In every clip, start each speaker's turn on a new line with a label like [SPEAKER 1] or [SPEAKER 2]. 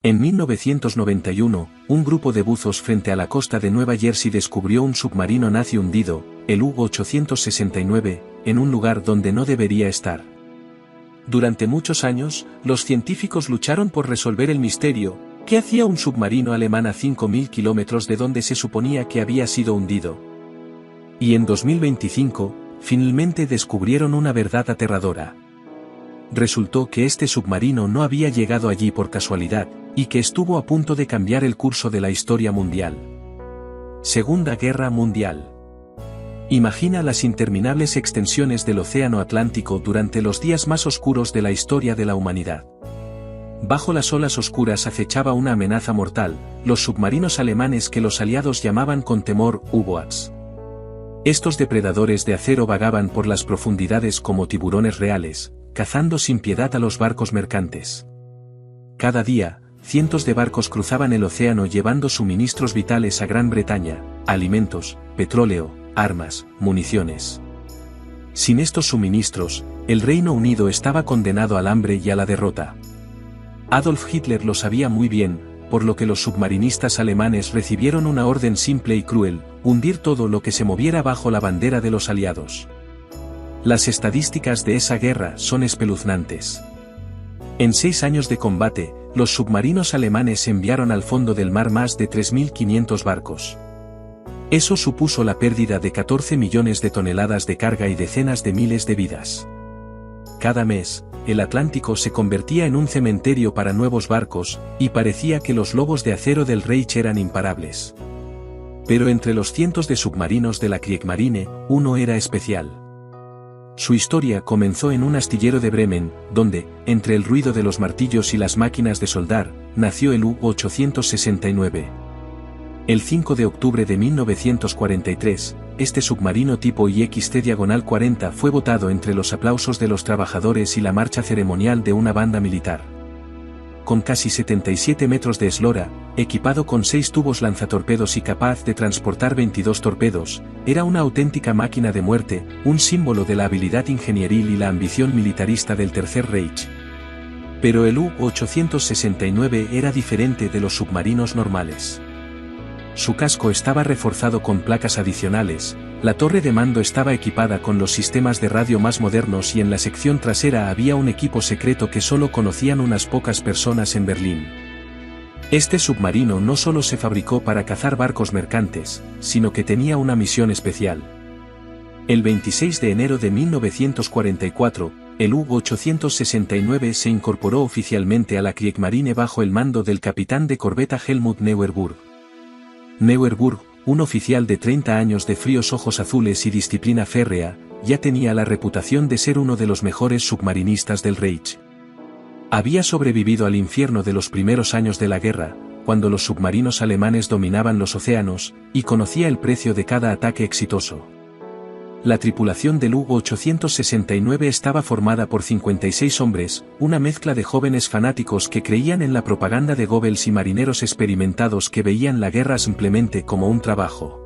[SPEAKER 1] En 1991, un grupo de buzos frente a la costa de Nueva Jersey descubrió un submarino nazi hundido, el U-869, en un lugar donde no debería estar. Durante muchos años, los científicos lucharon por resolver el misterio: ¿qué hacía un submarino alemán a 5.000 kilómetros de donde se suponía que había sido hundido? Y en 2025, finalmente descubrieron una verdad aterradora. Resultó que este submarino no había llegado allí por casualidad, y que estuvo a punto de cambiar el curso de la historia mundial. Segunda Guerra Mundial. Imagina las interminables extensiones del Océano Atlántico durante los días más oscuros de la historia de la humanidad. Bajo las olas oscuras acechaba una amenaza mortal, los submarinos alemanes que los aliados llamaban con temor U-boats. Estos depredadores de acero vagaban por las profundidades como tiburones reales, cazando sin piedad a los barcos mercantes. Cada día, cientos de barcos cruzaban el océano llevando suministros vitales a Gran Bretaña: alimentos, petróleo, armas, municiones. Sin estos suministros, el Reino Unido estaba condenado al hambre y a la derrota. Adolf Hitler lo sabía muy bien, por lo que los submarinistas alemanes recibieron una orden simple y cruel: hundir todo lo que se moviera bajo la bandera de los aliados. Las estadísticas de esa guerra son espeluznantes. En 6 años de combate, los submarinos alemanes enviaron al fondo del mar más de 3.500 barcos. Eso supuso la pérdida de 14 millones de toneladas de carga y decenas de miles de vidas. Cada mes, el Atlántico se convertía en un cementerio para nuevos barcos, y parecía que los lobos de acero del Reich eran imparables. Pero entre los cientos de submarinos de la Kriegsmarine, uno era especial. Su historia comenzó en un astillero de Bremen, donde, entre el ruido de los martillos y las máquinas de soldar, nació el U-869. El 5 de octubre de 1943, este submarino tipo IXT-40 fue botado entre los aplausos de los trabajadores y la marcha ceremonial de una banda militar. Con casi 77 metros de eslora, equipado con 6 tubos lanzatorpedos y capaz de transportar 22 torpedos, era una auténtica máquina de muerte, un símbolo de la habilidad ingenieril y la ambición militarista del Tercer Reich. Pero el U-869 era diferente de los submarinos normales. Su casco estaba reforzado con placas adicionales, la torre de mando estaba equipada con los sistemas de radio más modernos y en la sección trasera había un equipo secreto que solo conocían unas pocas personas en Berlín. Este submarino no solo se fabricó para cazar barcos mercantes, sino que tenía una misión especial. El 26 de enero de 1944, el U-869 se incorporó oficialmente a la Kriegsmarine bajo el mando del capitán de corbeta Helmut Neuerburg. Neuerburg, un oficial de 30 años de fríos ojos azules y disciplina férrea, ya tenía la reputación de ser uno de los mejores submarinistas del Reich. Había sobrevivido al infierno de los primeros años de la guerra, cuando los submarinos alemanes dominaban los océanos, y conocía el precio de cada ataque exitoso. La tripulación del U-869 estaba formada por 56 hombres, una mezcla de jóvenes fanáticos que creían en la propaganda de Goebbels y marineros experimentados que veían la guerra simplemente como un trabajo.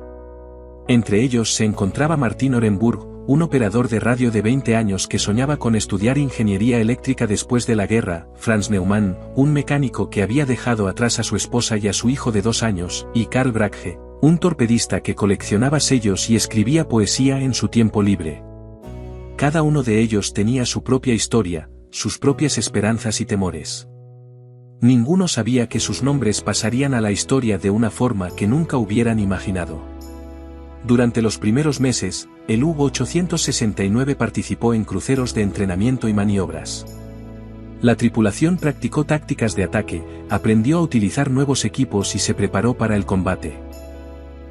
[SPEAKER 1] Entre ellos se encontraba Martin Orenburg, un operador de radio de 20 años que soñaba con estudiar ingeniería eléctrica después de la guerra, Franz Neumann, un mecánico que había dejado atrás a su esposa y a su hijo de 2 años, y Karl Bragge, un torpedista que coleccionaba sellos y escribía poesía en su tiempo libre. Cada uno de ellos tenía su propia historia, sus propias esperanzas y temores. Ninguno sabía que sus nombres pasarían a la historia de una forma que nunca hubieran imaginado. Durante los primeros meses, el U-869 participó en cruceros de entrenamiento y maniobras. La tripulación practicó tácticas de ataque, aprendió a utilizar nuevos equipos y se preparó para el combate.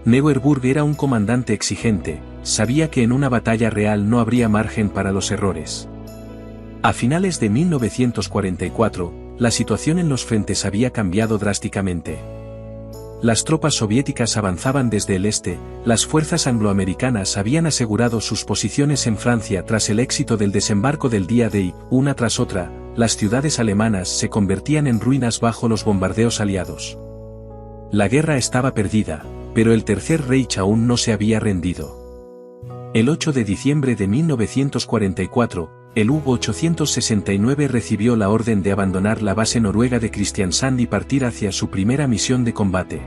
[SPEAKER 1] Neuerburg era un comandante exigente, sabía que en una batalla real no habría margen para los errores. A finales de 1944, la situación en los frentes había cambiado drásticamente. Las tropas soviéticas avanzaban desde el este, las fuerzas angloamericanas habían asegurado sus posiciones en Francia tras el éxito del desembarco del día D y, una tras otra, las ciudades alemanas se convertían en ruinas bajo los bombardeos aliados. La guerra estaba perdida, pero el Tercer Reich aún no se había rendido. El 8 de diciembre de 1944, el U-869 recibió la orden de abandonar la base noruega de Kristiansand y partir hacia su primera misión de combate.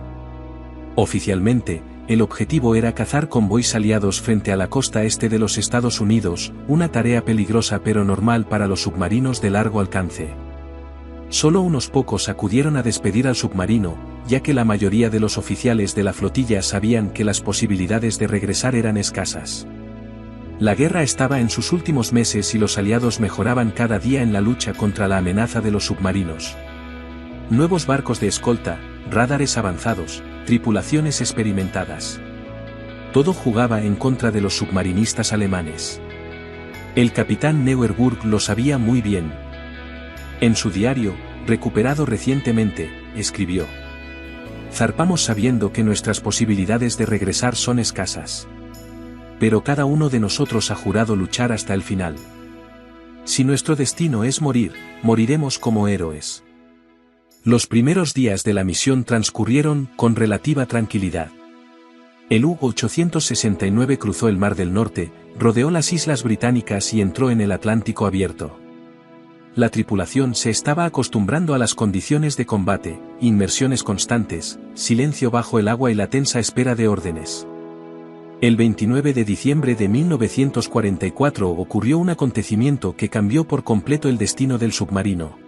[SPEAKER 1] Oficialmente, el objetivo era cazar convoys aliados frente a la costa este de los Estados Unidos, una tarea peligrosa pero normal para los submarinos de largo alcance. Solo unos pocos acudieron a despedir al submarino, ya que la mayoría de los oficiales de la flotilla sabían que las posibilidades de regresar eran escasas. La guerra estaba en sus últimos meses y los aliados mejoraban cada día en la lucha contra la amenaza de los submarinos. Nuevos barcos de escolta, radares avanzados, tripulaciones experimentadas. Todo jugaba en contra de los submarinistas alemanes. El capitán Neuerburg lo sabía muy bien. En su diario, recuperado recientemente, escribió: «Zarpamos sabiendo que nuestras posibilidades de regresar son escasas. Pero cada uno de nosotros ha jurado luchar hasta el final. Si nuestro destino es morir, moriremos como héroes». Los primeros días de la misión transcurrieron con relativa tranquilidad. El U-869 cruzó el Mar del Norte, rodeó las Islas Británicas y entró en el Atlántico abierto. La tripulación se estaba acostumbrando a las condiciones de combate, inmersiones constantes, silencio bajo el agua y la tensa espera de órdenes. El 29 de diciembre de 1944 ocurrió un acontecimiento que cambió por completo el destino del submarino.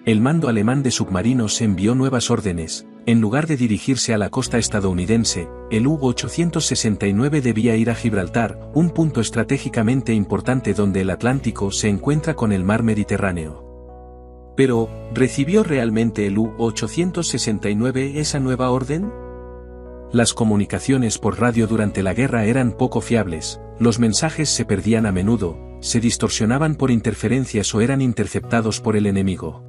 [SPEAKER 1] El mando alemán de submarinos envió nuevas órdenes. En lugar de dirigirse a la costa estadounidense, el U-869 debía ir a Gibraltar, un punto estratégicamente importante donde el Atlántico se encuentra con el mar Mediterráneo. Pero, ¿recibió realmente el U-869 esa nueva orden? Las comunicaciones por radio durante la guerra eran poco fiables, los mensajes se perdían a menudo, se distorsionaban por interferencias o eran interceptados por el enemigo.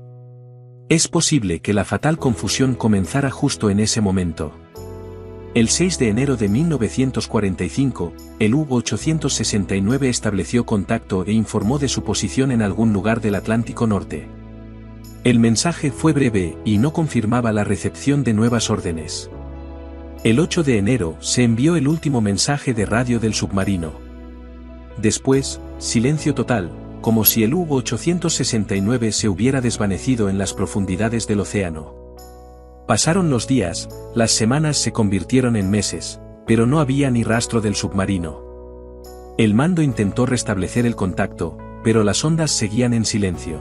[SPEAKER 1] Es posible que la fatal confusión comenzara justo en ese momento. El 6 de enero de 1945, el U-869 estableció contacto e informó de su posición en algún lugar del Atlántico Norte. El mensaje fue breve y no confirmaba la recepción de nuevas órdenes. El 8 de enero se envió el último mensaje de radio del submarino. Después, silencio total, como si el U-869 se hubiera desvanecido en las profundidades del océano. Pasaron los días, las semanas se convirtieron en meses, pero no había ni rastro del submarino. El mando intentó restablecer el contacto, pero las ondas seguían en silencio.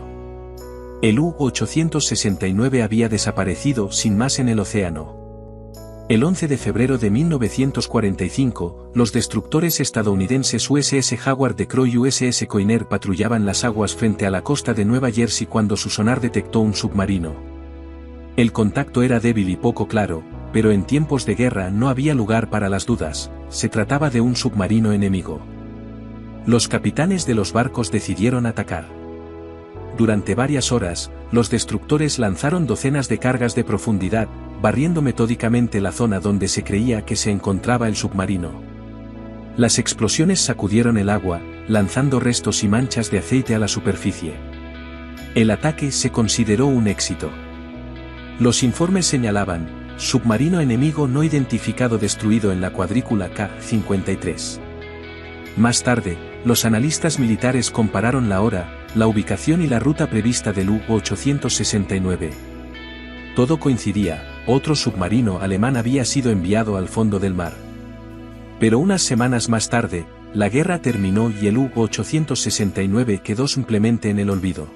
[SPEAKER 1] El U-869 había desaparecido sin más en el océano. El 11 de febrero de 1945, los destructores estadounidenses USS Howard de Crow y USS Coiner patrullaban las aguas frente a la costa de Nueva Jersey cuando su sonar detectó un submarino. El contacto era débil y poco claro, pero en tiempos de guerra no había lugar para las dudas, se trataba de un submarino enemigo. Los capitanes de los barcos decidieron atacar. Durante varias horas, los destructores lanzaron docenas de cargas de profundidad, barriendo metódicamente la zona donde se creía que se encontraba el submarino. Las explosiones sacudieron el agua, lanzando restos y manchas de aceite a la superficie. El ataque se consideró un éxito. Los informes señalaban, submarino enemigo no identificado destruido en la cuadrícula K-53. Más tarde, los analistas militares compararon la hora, la ubicación y la ruta prevista del U-869. Todo coincidía, otro submarino alemán había sido enviado al fondo del mar. Pero unas semanas más tarde, la guerra terminó y el U-869 quedó simplemente en el olvido.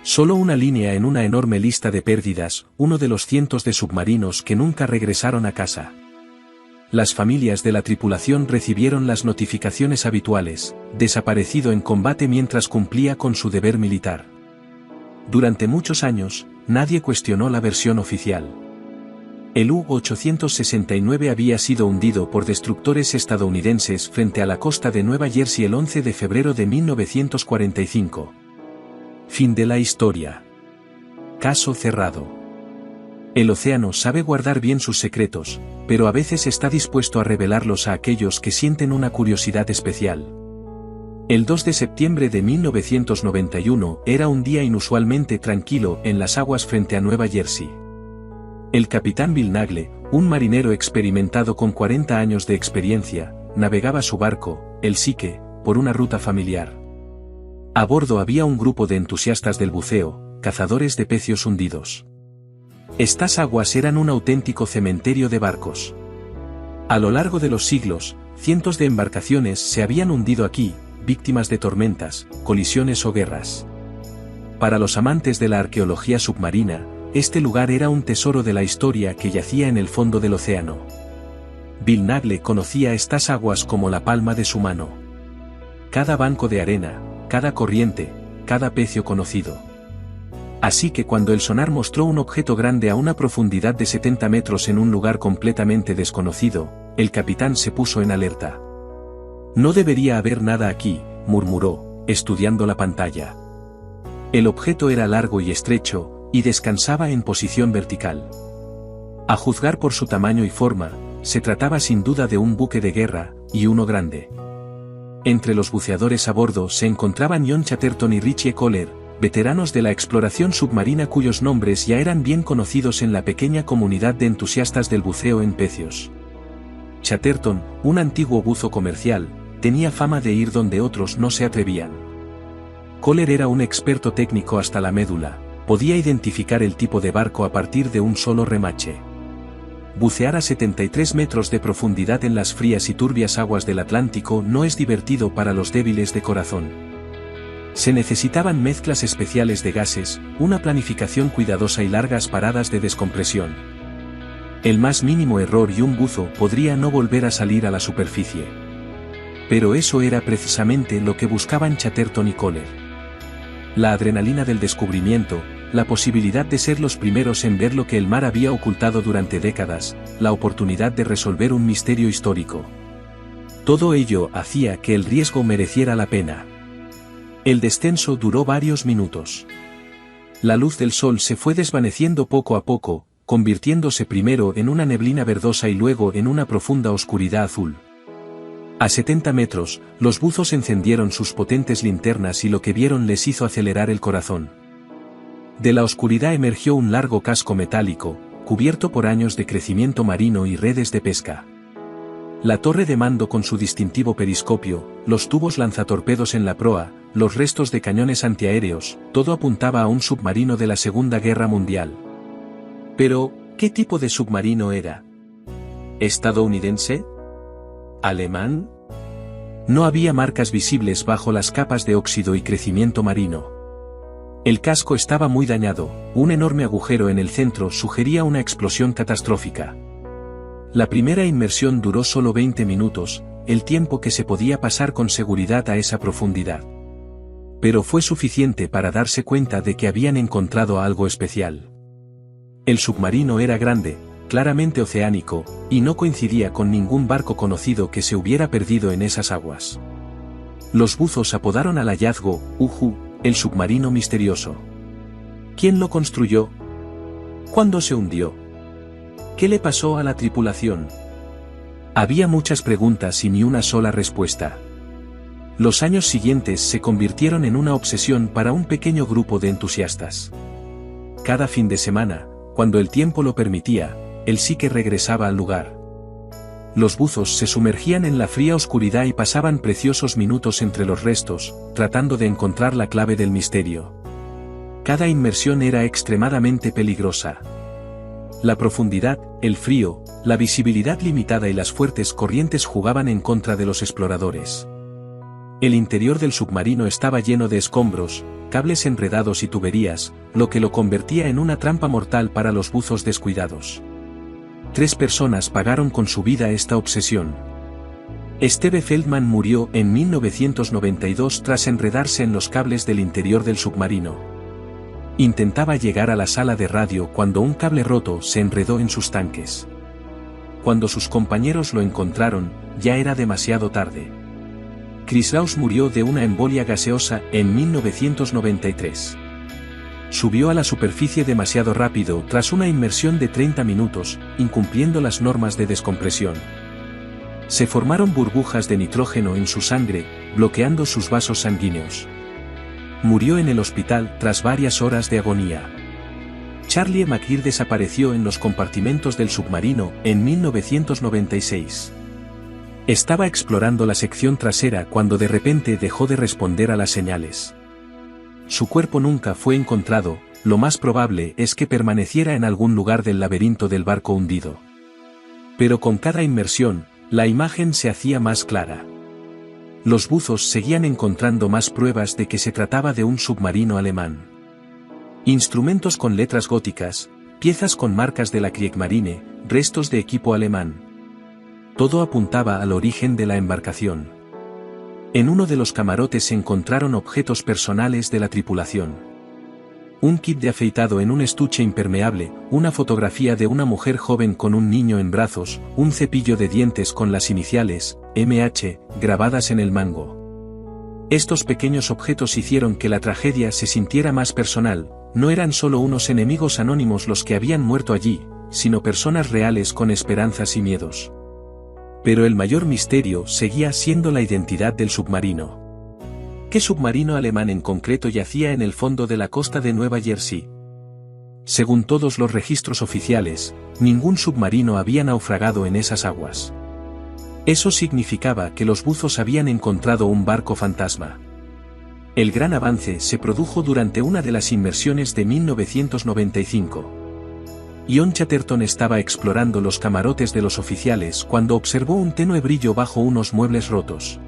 [SPEAKER 1] Solo una línea en una enorme lista de pérdidas, uno de los cientos de submarinos que nunca regresaron a casa. Las familias de la tripulación recibieron las notificaciones habituales: desaparecido en combate mientras cumplía con su deber militar. Durante muchos años, nadie cuestionó la versión oficial. El U-869 había sido hundido por destructores estadounidenses frente a la costa de Nueva Jersey el 11 de febrero de 1945. Fin de la historia. Caso cerrado. El océano sabe guardar bien sus secretos, pero a veces está dispuesto a revelarlos a aquellos que sienten una curiosidad especial. El 2 de septiembre de 1991 era un día inusualmente tranquilo en las aguas frente a Nueva Jersey. El capitán Bill Nagle, un marinero experimentado con 40 años de experiencia, navegaba su barco, el Psyche, por una ruta familiar. A bordo había un grupo de entusiastas del buceo, cazadores de pecios hundidos. Estas aguas eran un auténtico cementerio de barcos. A lo largo de los siglos, cientos de embarcaciones se habían hundido aquí, víctimas de tormentas, colisiones o guerras. Para los amantes de la arqueología submarina, este lugar era un tesoro de la historia que yacía en el fondo del océano. Bill Nagle conocía estas aguas como la palma de su mano. Cada banco de arena, cada corriente, cada pecio conocido. Así que cuando el sonar mostró un objeto grande a una profundidad de 70 metros en un lugar completamente desconocido, el capitán se puso en alerta. No debería haber nada aquí, murmuró, estudiando la pantalla. El objeto era largo y estrecho, y descansaba en posición vertical. A juzgar por su tamaño y forma, se trataba sin duda de un buque de guerra, y uno grande. Entre los buceadores a bordo se encontraban John Chatterton y Richie Kohler, veteranos de la exploración submarina cuyos nombres ya eran bien conocidos en la pequeña comunidad de entusiastas del buceo en pecios. Chatterton, un antiguo buzo comercial, tenía fama de ir donde otros no se atrevían. Kohler era un experto técnico hasta la médula, podía identificar el tipo de barco a partir de un solo remache. Bucear a 73 metros de profundidad en las frías y turbias aguas del Atlántico no es divertido para los débiles de corazón. Se necesitaban mezclas especiales de gases, una planificación cuidadosa y largas paradas de descompresión. El más mínimo error y un buzo podría no volver a salir a la superficie. Pero eso era precisamente lo que buscaban Chatterton y Kohler. La adrenalina del descubrimiento, la posibilidad de ser los primeros en ver lo que el mar había ocultado durante décadas, la oportunidad de resolver un misterio histórico. Todo ello hacía que el riesgo mereciera la pena. El descenso duró varios minutos. La luz del sol se fue desvaneciendo poco a poco, convirtiéndose primero en una neblina verdosa y luego en una profunda oscuridad azul. A 70 metros, los buzos encendieron sus potentes linternas y lo que vieron les hizo acelerar el corazón. De la oscuridad emergió un largo casco metálico, cubierto por años de crecimiento marino y redes de pesca. La torre de mando con su distintivo periscopio, los tubos lanzatorpedos en la proa, los restos de cañones antiaéreos, todo apuntaba a un submarino de la Segunda Guerra Mundial. Pero, ¿qué tipo de submarino era? ¿Estadounidense? ¿Alemán? No había marcas visibles bajo las capas de óxido y crecimiento marino. El casco estaba muy dañado, un enorme agujero en el centro sugería una explosión catastrófica. La primera inmersión duró solo 20 minutos, el tiempo que se podía pasar con seguridad a esa profundidad. Pero fue suficiente para darse cuenta de que habían encontrado algo especial. El submarino era grande, claramente oceánico, y no coincidía con ningún barco conocido que se hubiera perdido en esas aguas. Los buzos apodaron al hallazgo, Uhu, el submarino misterioso. ¿Quién lo construyó? ¿Cuándo se hundió? ¿Qué le pasó a la tripulación? Había muchas preguntas y ni una sola respuesta. Los años siguientes se convirtieron en una obsesión para un pequeño grupo de entusiastas. Cada fin de semana, cuando el tiempo lo permitía, el Psyche regresaba al lugar. Los buzos se sumergían en la fría oscuridad y pasaban preciosos minutos entre los restos, tratando de encontrar la clave del misterio. Cada inmersión era extremadamente peligrosa. La profundidad, el frío, la visibilidad limitada y las fuertes corrientes jugaban en contra de los exploradores. El interior del submarino estaba lleno de escombros, cables enredados y tuberías, lo que lo convertía en una trampa mortal para los buzos descuidados. 3 personas pagaron con su vida esta obsesión. Steve Feldman murió en 1992 tras enredarse en los cables del interior del submarino. Intentaba llegar a la sala de radio cuando un cable roto se enredó en sus tanques. Cuando sus compañeros lo encontraron, ya era demasiado tarde. Chris Rouse murió de una embolia gaseosa en 1993. Subió a la superficie demasiado rápido tras una inmersión de 30 minutos, incumpliendo las normas de descompresión. Se formaron burbujas de nitrógeno en su sangre, bloqueando sus vasos sanguíneos. Murió en el hospital tras varias horas de agonía. Charlie McGeer desapareció en los compartimentos del submarino en 1996. Estaba explorando la sección trasera cuando de repente dejó de responder a las señales. Su cuerpo nunca fue encontrado, lo más probable es que permaneciera en algún lugar del laberinto del barco hundido. Pero con cada inmersión, la imagen se hacía más clara. Los buzos seguían encontrando más pruebas de que se trataba de un submarino alemán. Instrumentos con letras góticas, piezas con marcas de la Kriegsmarine, restos de equipo alemán. Todo apuntaba al origen de la embarcación. En uno de los camarotes se encontraron objetos personales de la tripulación. Un kit de afeitado en un estuche impermeable, una fotografía de una mujer joven con un niño en brazos, un cepillo de dientes con las iniciales, MH, grabadas en el mango. Estos pequeños objetos hicieron que la tragedia se sintiera más personal, no eran solo unos enemigos anónimos los que habían muerto allí, sino personas reales con esperanzas y miedos. Pero el mayor misterio seguía siendo la identidad del submarino. ¿Qué submarino alemán en concreto yacía en el fondo de la costa de Nueva Jersey? Según todos los registros oficiales, ningún submarino había naufragado en esas aguas. Eso significaba que los buzos habían encontrado un barco fantasma. El gran avance se produjo durante una de las inmersiones de 1995. John Chatterton estaba explorando los camarotes de los oficiales cuando observó un tenue brillo bajo unos muebles rotos.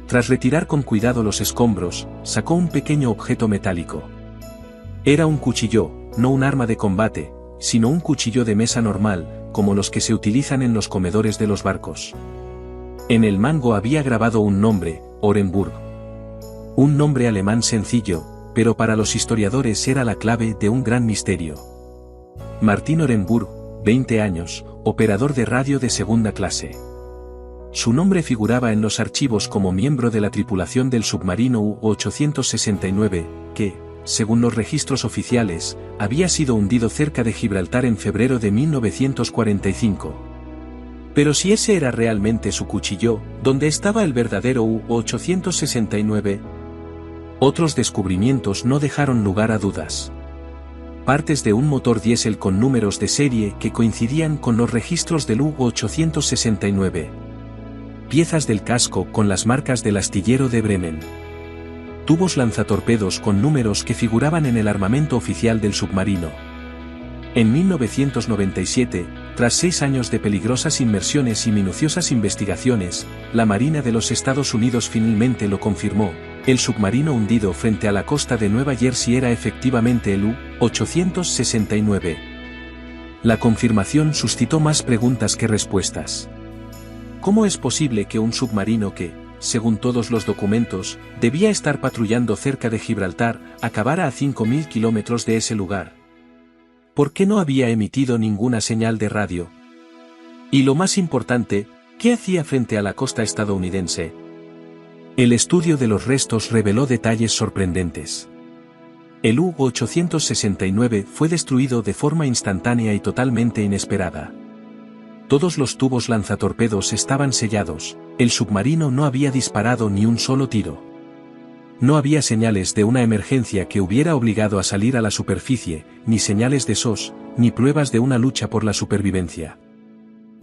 [SPEAKER 1] Tras retirar con cuidado los escombros, sacó un pequeño objeto metálico. Era un cuchillo, no un arma de combate, sino un cuchillo de mesa normal, como los que se utilizan en los comedores de los barcos. En el mango había grabado un nombre, Orenburg. Un nombre alemán sencillo, pero para los historiadores era la clave de un gran misterio. Martin Orenburg, 20 años, operador de radio de segunda clase. Su nombre figuraba en los archivos como miembro de la tripulación del submarino U-869, que, según los registros oficiales, había sido hundido cerca de Gibraltar en febrero de 1945. Pero si ese era realmente su cuchillo, ¿dónde estaba el verdadero U-869? Otros descubrimientos no dejaron lugar a dudas. Partes de un motor diésel con números de serie que coincidían con los registros del U-869. Piezas del casco con las marcas del astillero de Bremen. Tubos lanzatorpedos con números que figuraban en el armamento oficial del submarino. En 1997, tras 6 años de peligrosas inmersiones y minuciosas investigaciones, la Marina de los Estados Unidos finalmente lo confirmó: el submarino hundido frente a la costa de Nueva Jersey era efectivamente el U-869. La confirmación suscitó más preguntas que respuestas. ¿Cómo es posible que un submarino que, según todos los documentos, debía estar patrullando cerca de Gibraltar, acabara a 5.000 kilómetros de ese lugar? ¿Por qué no había emitido ninguna señal de radio? Y lo más importante, ¿qué hacía frente a la costa estadounidense? El estudio de los restos reveló detalles sorprendentes. El U-869 fue destruido de forma instantánea y totalmente inesperada. Todos los tubos lanzatorpedos estaban sellados, el submarino no había disparado ni un solo tiro. No había señales de una emergencia que hubiera obligado a salir a la superficie, ni señales de SOS, ni pruebas de una lucha por la supervivencia.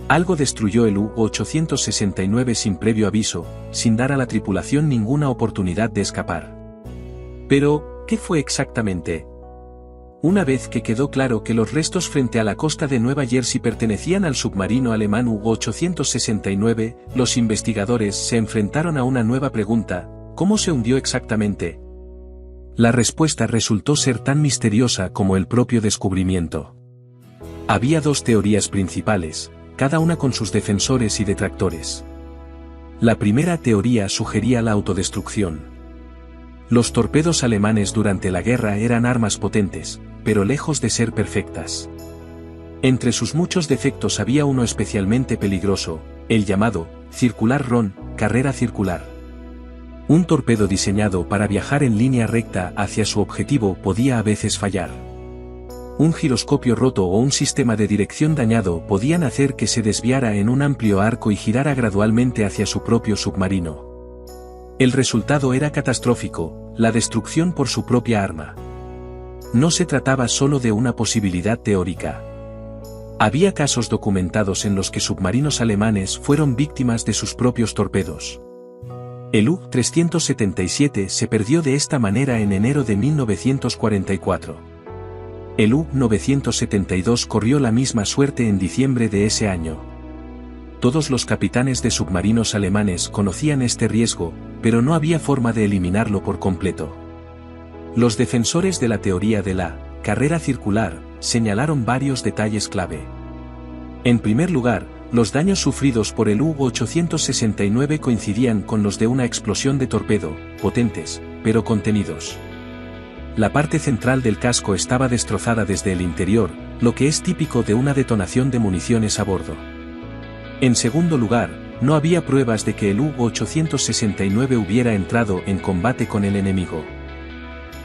[SPEAKER 1] Algo destruyó el U-869 sin previo aviso, sin dar a la tripulación ninguna oportunidad de escapar. Pero, ¿qué fue exactamente? Una vez que quedó claro que los restos frente a la costa de Nueva Jersey pertenecían al submarino alemán U-869, los investigadores se enfrentaron a una nueva pregunta: ¿cómo se hundió exactamente? La respuesta resultó ser tan misteriosa como el propio descubrimiento. Había 2 teorías principales, cada una con sus defensores y detractores. La primera teoría sugería la autodestrucción. Los torpedos alemanes durante la guerra eran armas potentes, pero lejos de ser perfectas. Entre sus muchos defectos había uno especialmente peligroso, el llamado circular Ron, carrera circular. Un torpedo diseñado para viajar en línea recta hacia su objetivo podía a veces fallar. Un giroscopio roto o un sistema de dirección dañado podían hacer que se desviara en un amplio arco y girara gradualmente hacia su propio submarino. El resultado era catastrófico, la destrucción por su propia arma. No se trataba solo de una posibilidad teórica. Había casos documentados en los que submarinos alemanes fueron víctimas de sus propios torpedos. El U-377 se perdió de esta manera en enero de 1944. El U-972 corrió la misma suerte en diciembre de ese año. Todos los capitanes de submarinos alemanes conocían este riesgo, pero no había forma de eliminarlo por completo. Los defensores de la teoría de la carrera circular señalaron varios detalles clave. En primer lugar, los daños sufridos por el U-869 coincidían con los de una explosión de torpedo, potentes, pero contenidos. La parte central del casco estaba destrozada desde el interior, lo que es típico de una detonación de municiones a bordo. En segundo lugar, no había pruebas de que el U-869 hubiera entrado en combate con el enemigo.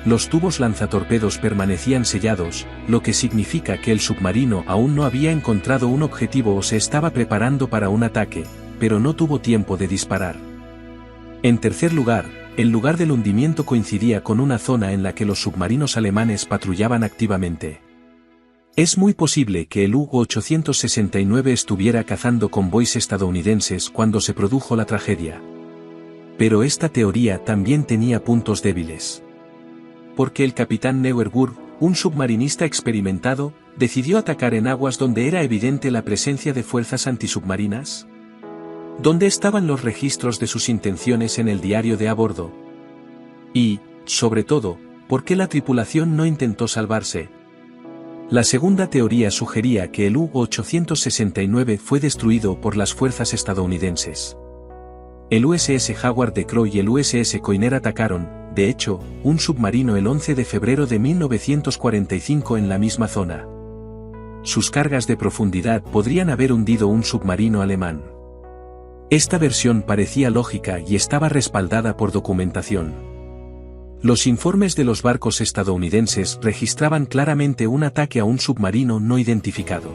[SPEAKER 1] Los tubos lanzatorpedos permanecían sellados, lo que significa que el submarino aún no había encontrado un objetivo o se estaba preparando para un ataque, pero no tuvo tiempo de disparar. En tercer lugar, el lugar del hundimiento coincidía con una zona en la que los submarinos alemanes patrullaban activamente. Es muy posible que el U-869 estuviera cazando convoys estadounidenses cuando se produjo la tragedia. Pero esta teoría también tenía puntos débiles. Porque el capitán Neuerburg, un submarinista experimentado, decidió atacar en aguas donde era evidente la presencia de fuerzas antisubmarinas. ¿Dónde estaban los registros de sus intenciones en el diario de a bordo? Y, sobre todo, ¿por qué la tripulación no intentó salvarse? La segunda teoría sugería que el U-869 fue destruido por las fuerzas estadounidenses. El USS Howard de Croy y el USS Coiner atacaron, de hecho, un submarino el 11 de febrero de 1945 en la misma zona. Sus cargas de profundidad podrían haber hundido un submarino alemán. Esta versión parecía lógica y estaba respaldada por documentación. Los informes de los barcos estadounidenses registraban claramente un ataque a un submarino no identificado.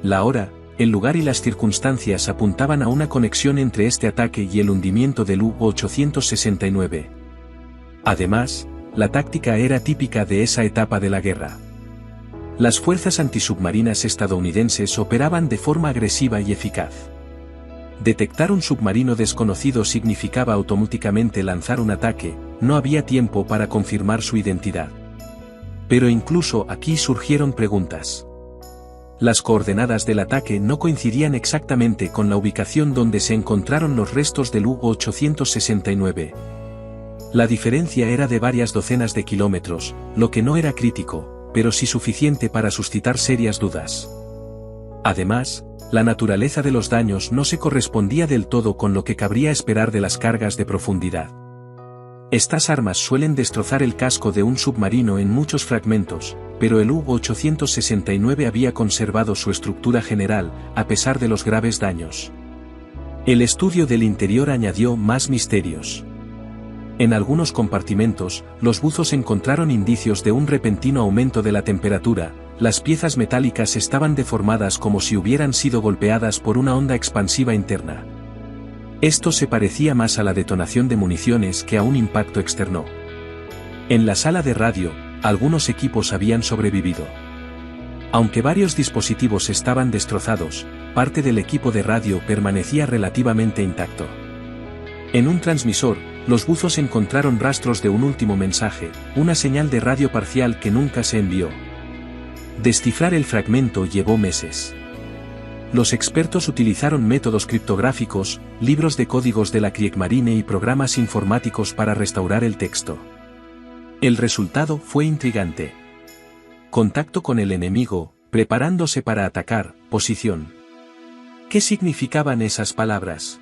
[SPEAKER 1] La hora, el lugar y las circunstancias apuntaban a una conexión entre este ataque y el hundimiento del U-869. Además, la táctica era típica de esa etapa de la guerra. Las fuerzas antisubmarinas estadounidenses operaban de forma agresiva y eficaz. Detectar un submarino desconocido significaba automáticamente lanzar un ataque, no había tiempo para confirmar su identidad. Pero incluso aquí surgieron preguntas. Las coordenadas del ataque no coincidían exactamente con la ubicación donde se encontraron los restos del U-869. La diferencia era de varias docenas de kilómetros, lo que no era crítico, pero sí suficiente para suscitar serias dudas. Además, la naturaleza de los daños no se correspondía del todo con lo que cabría esperar de las cargas de profundidad. Estas armas suelen destrozar el casco de un submarino en muchos fragmentos, pero el U-869 había conservado su estructura general, a pesar de los graves daños. El estudio del interior añadió más misterios. En algunos compartimentos, los buzos encontraron indicios de un repentino aumento de la temperatura. Las piezas metálicas estaban deformadas como si hubieran sido golpeadas por una onda expansiva interna. Esto se parecía más a la detonación de municiones que a un impacto externo. En la sala de radio, algunos equipos habían sobrevivido. Aunque varios dispositivos estaban destrozados, parte del equipo de radio permanecía relativamente intacto. En un transmisor, los buzos encontraron rastros de un último mensaje, una señal de radio parcial que nunca se envió. Descifrar el fragmento llevó meses. Los expertos utilizaron métodos criptográficos, libros de códigos de la Kriegsmarine y programas informáticos para restaurar el texto. El resultado fue intrigante. Contacto con el enemigo, preparándose para atacar, posición. ¿Qué significaban esas palabras?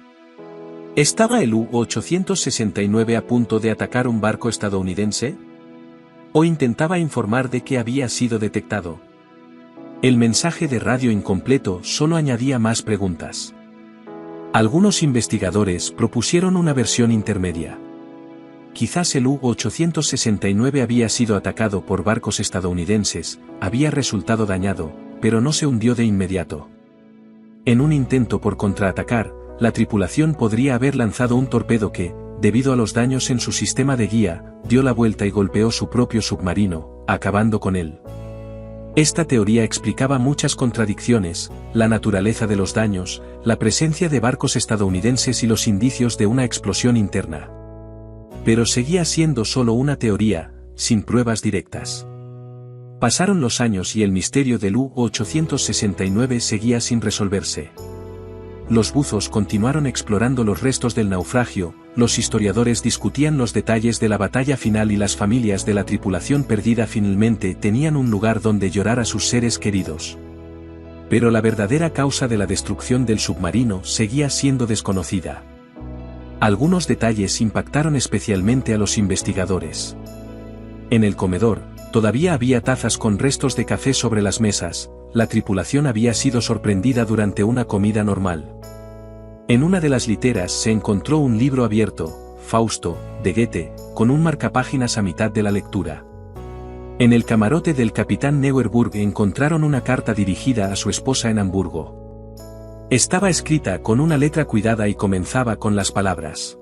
[SPEAKER 1] ¿Estaba el U-869 a punto de atacar un barco estadounidense? ¿O intentaba informar de que había sido detectado? El mensaje de radio incompleto solo añadía más preguntas. Algunos investigadores propusieron una versión intermedia. Quizás el U-869 había sido atacado por barcos estadounidenses, había resultado dañado, pero no se hundió de inmediato. En un intento por contraatacar, la tripulación podría haber lanzado un torpedo que, debido a los daños en su sistema de guía, dio la vuelta y golpeó su propio submarino, acabando con él. Esta teoría explicaba muchas contradicciones, la naturaleza de los daños, la presencia de barcos estadounidenses y los indicios de una explosión interna. Pero seguía siendo solo una teoría, sin pruebas directas. Pasaron los años y el misterio del U-869 seguía sin resolverse. Los buzos continuaron explorando los restos del naufragio, los historiadores discutían los detalles de la batalla final y las familias de la tripulación perdida finalmente tenían un lugar donde llorar a sus seres queridos. Pero la verdadera causa de la destrucción del submarino seguía siendo desconocida. Algunos detalles impactaron especialmente a los investigadores. En el comedor, todavía había tazas con restos de café sobre las mesas, la tripulación había sido sorprendida durante una comida normal. En una de las literas se encontró un libro abierto, Fausto, de Goethe, con un marcapáginas a mitad de la lectura. En el camarote del capitán Neuerburg encontraron una carta dirigida a su esposa en Hamburgo. Estaba escrita con una letra cuidada y comenzaba con las palabras: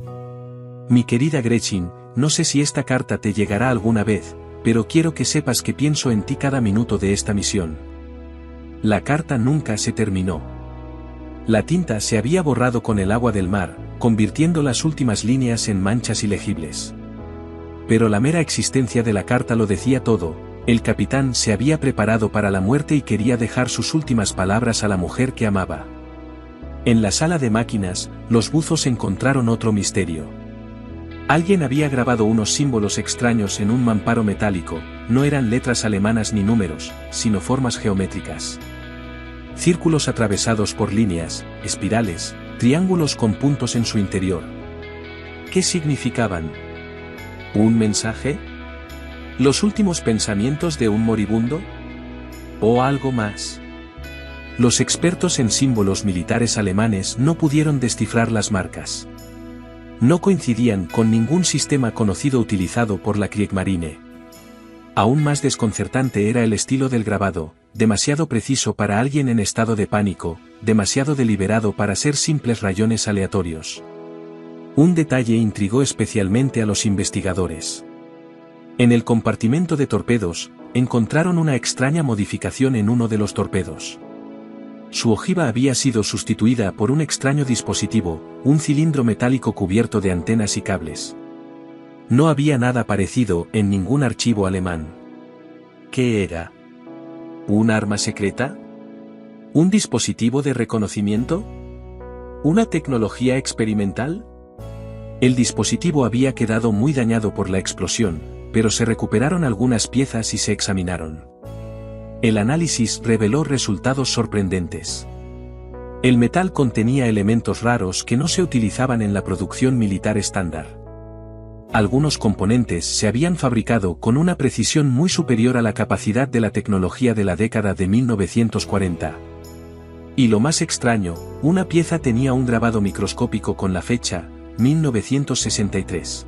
[SPEAKER 1] Mi querida Gretchen, no sé si esta carta te llegará alguna vez, pero quiero que sepas que pienso en ti cada minuto de esta misión. La carta nunca se terminó. La tinta se había borrado con el agua del mar, convirtiendo las últimas líneas en manchas ilegibles. Pero la mera existencia de la carta lo decía todo, el capitán se había preparado para la muerte y quería dejar sus últimas palabras a la mujer que amaba. En la sala de máquinas, los buzos encontraron otro misterio. Alguien había grabado unos símbolos extraños en un mamparo metálico, no eran letras alemanas ni números, sino formas geométricas. Círculos atravesados por líneas, espirales, triángulos con puntos en su interior. ¿Qué significaban? ¿Un mensaje? ¿Los últimos pensamientos de un moribundo? ¿O algo más? Los expertos en símbolos militares alemanes no pudieron descifrar las marcas. No coincidían con ningún sistema conocido utilizado por la Kriegsmarine. Aún más desconcertante era el estilo del grabado, demasiado preciso para alguien en estado de pánico, demasiado deliberado para ser simples rayones aleatorios. Un detalle intrigó especialmente a los investigadores. En el compartimento de torpedos, encontraron una extraña modificación en uno de los torpedos. Su ojiva había sido sustituida por un extraño dispositivo, un cilindro metálico cubierto de antenas y cables. No había nada parecido en ningún archivo alemán. ¿Qué era? ¿Un arma secreta? ¿Un dispositivo de reconocimiento? ¿Una tecnología experimental? El dispositivo había quedado muy dañado por la explosión, pero se recuperaron algunas piezas y se examinaron. El análisis reveló resultados sorprendentes. El metal contenía elementos raros que no se utilizaban en la producción militar estándar. Algunos componentes se habían fabricado con una precisión muy superior a la capacidad de la tecnología de la década de 1940. Y lo más extraño, una pieza tenía un grabado microscópico con la fecha, 1963.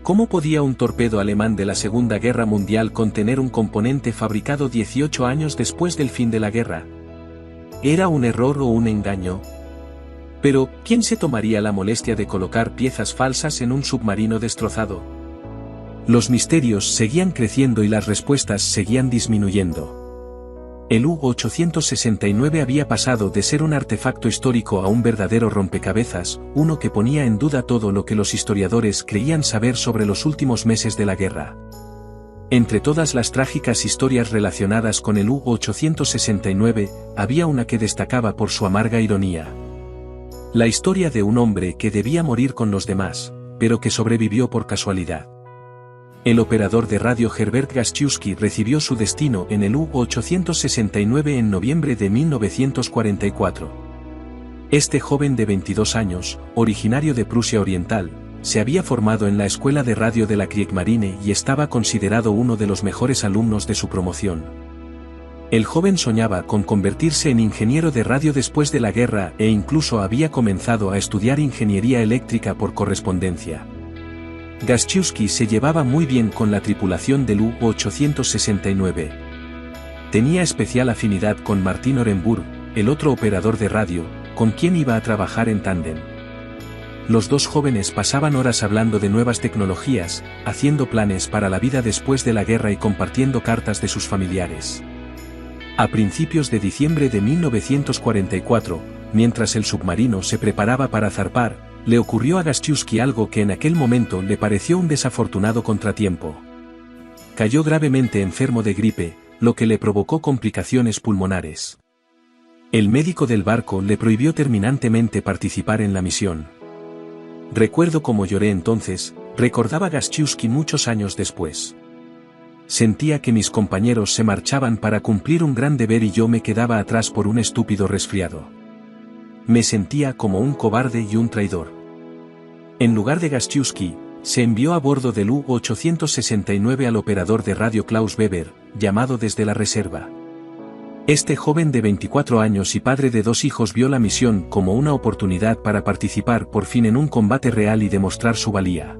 [SPEAKER 1] ¿Cómo podía un torpedo alemán de la Segunda Guerra Mundial contener un componente fabricado 18 años después del fin de la guerra? ¿Era un error o un engaño? Pero, ¿quién se tomaría la molestia de colocar piezas falsas en un submarino destrozado? Los misterios seguían creciendo y las respuestas seguían disminuyendo. El U-869 había pasado de ser un artefacto histórico a un verdadero rompecabezas, uno que ponía en duda todo lo que los historiadores creían saber sobre los últimos meses de la guerra. Entre todas las trágicas historias relacionadas con el U-869, había una que destacaba por su amarga ironía. La historia de un hombre que debía morir con los demás, pero que sobrevivió por casualidad. El operador de radio Herbert Gastiuski recibió su destino en el U-869 en noviembre de 1944. Este joven de 22 años, originario de Prusia Oriental, se había formado en la escuela de radio de la Kriegsmarine y estaba considerado uno de los mejores alumnos de su promoción. El joven soñaba con convertirse en ingeniero de radio después de la guerra e incluso había comenzado a estudiar ingeniería eléctrica por correspondencia. Gastiuski se llevaba muy bien con la tripulación del U-869. Tenía especial afinidad con Martin Orenburg, el otro operador de radio, con quien iba a trabajar en tándem. Los dos jóvenes pasaban horas hablando de nuevas tecnologías, haciendo planes para la vida después de la guerra y compartiendo cartas de sus familiares. A principios de diciembre de 1944, mientras el submarino se preparaba para zarpar, le ocurrió a Gaszewski algo que en aquel momento le pareció un desafortunado contratiempo. Cayó gravemente enfermo de gripe, lo que le provocó complicaciones pulmonares. El médico del barco le prohibió terminantemente participar en la misión. Recuerdo cómo lloré entonces, recordaba Gaszewski muchos años después. Sentía que mis compañeros se marchaban para cumplir un gran deber y yo me quedaba atrás por un estúpido resfriado. Me sentía como un cobarde y un traidor. En lugar de Gaszewski, se envió a bordo del U-869 al operador de radio Klaus Weber, llamado desde la reserva. Este joven de 24 años y padre de 2 hijos vio la misión como una oportunidad para participar por fin en un combate real y demostrar su valía.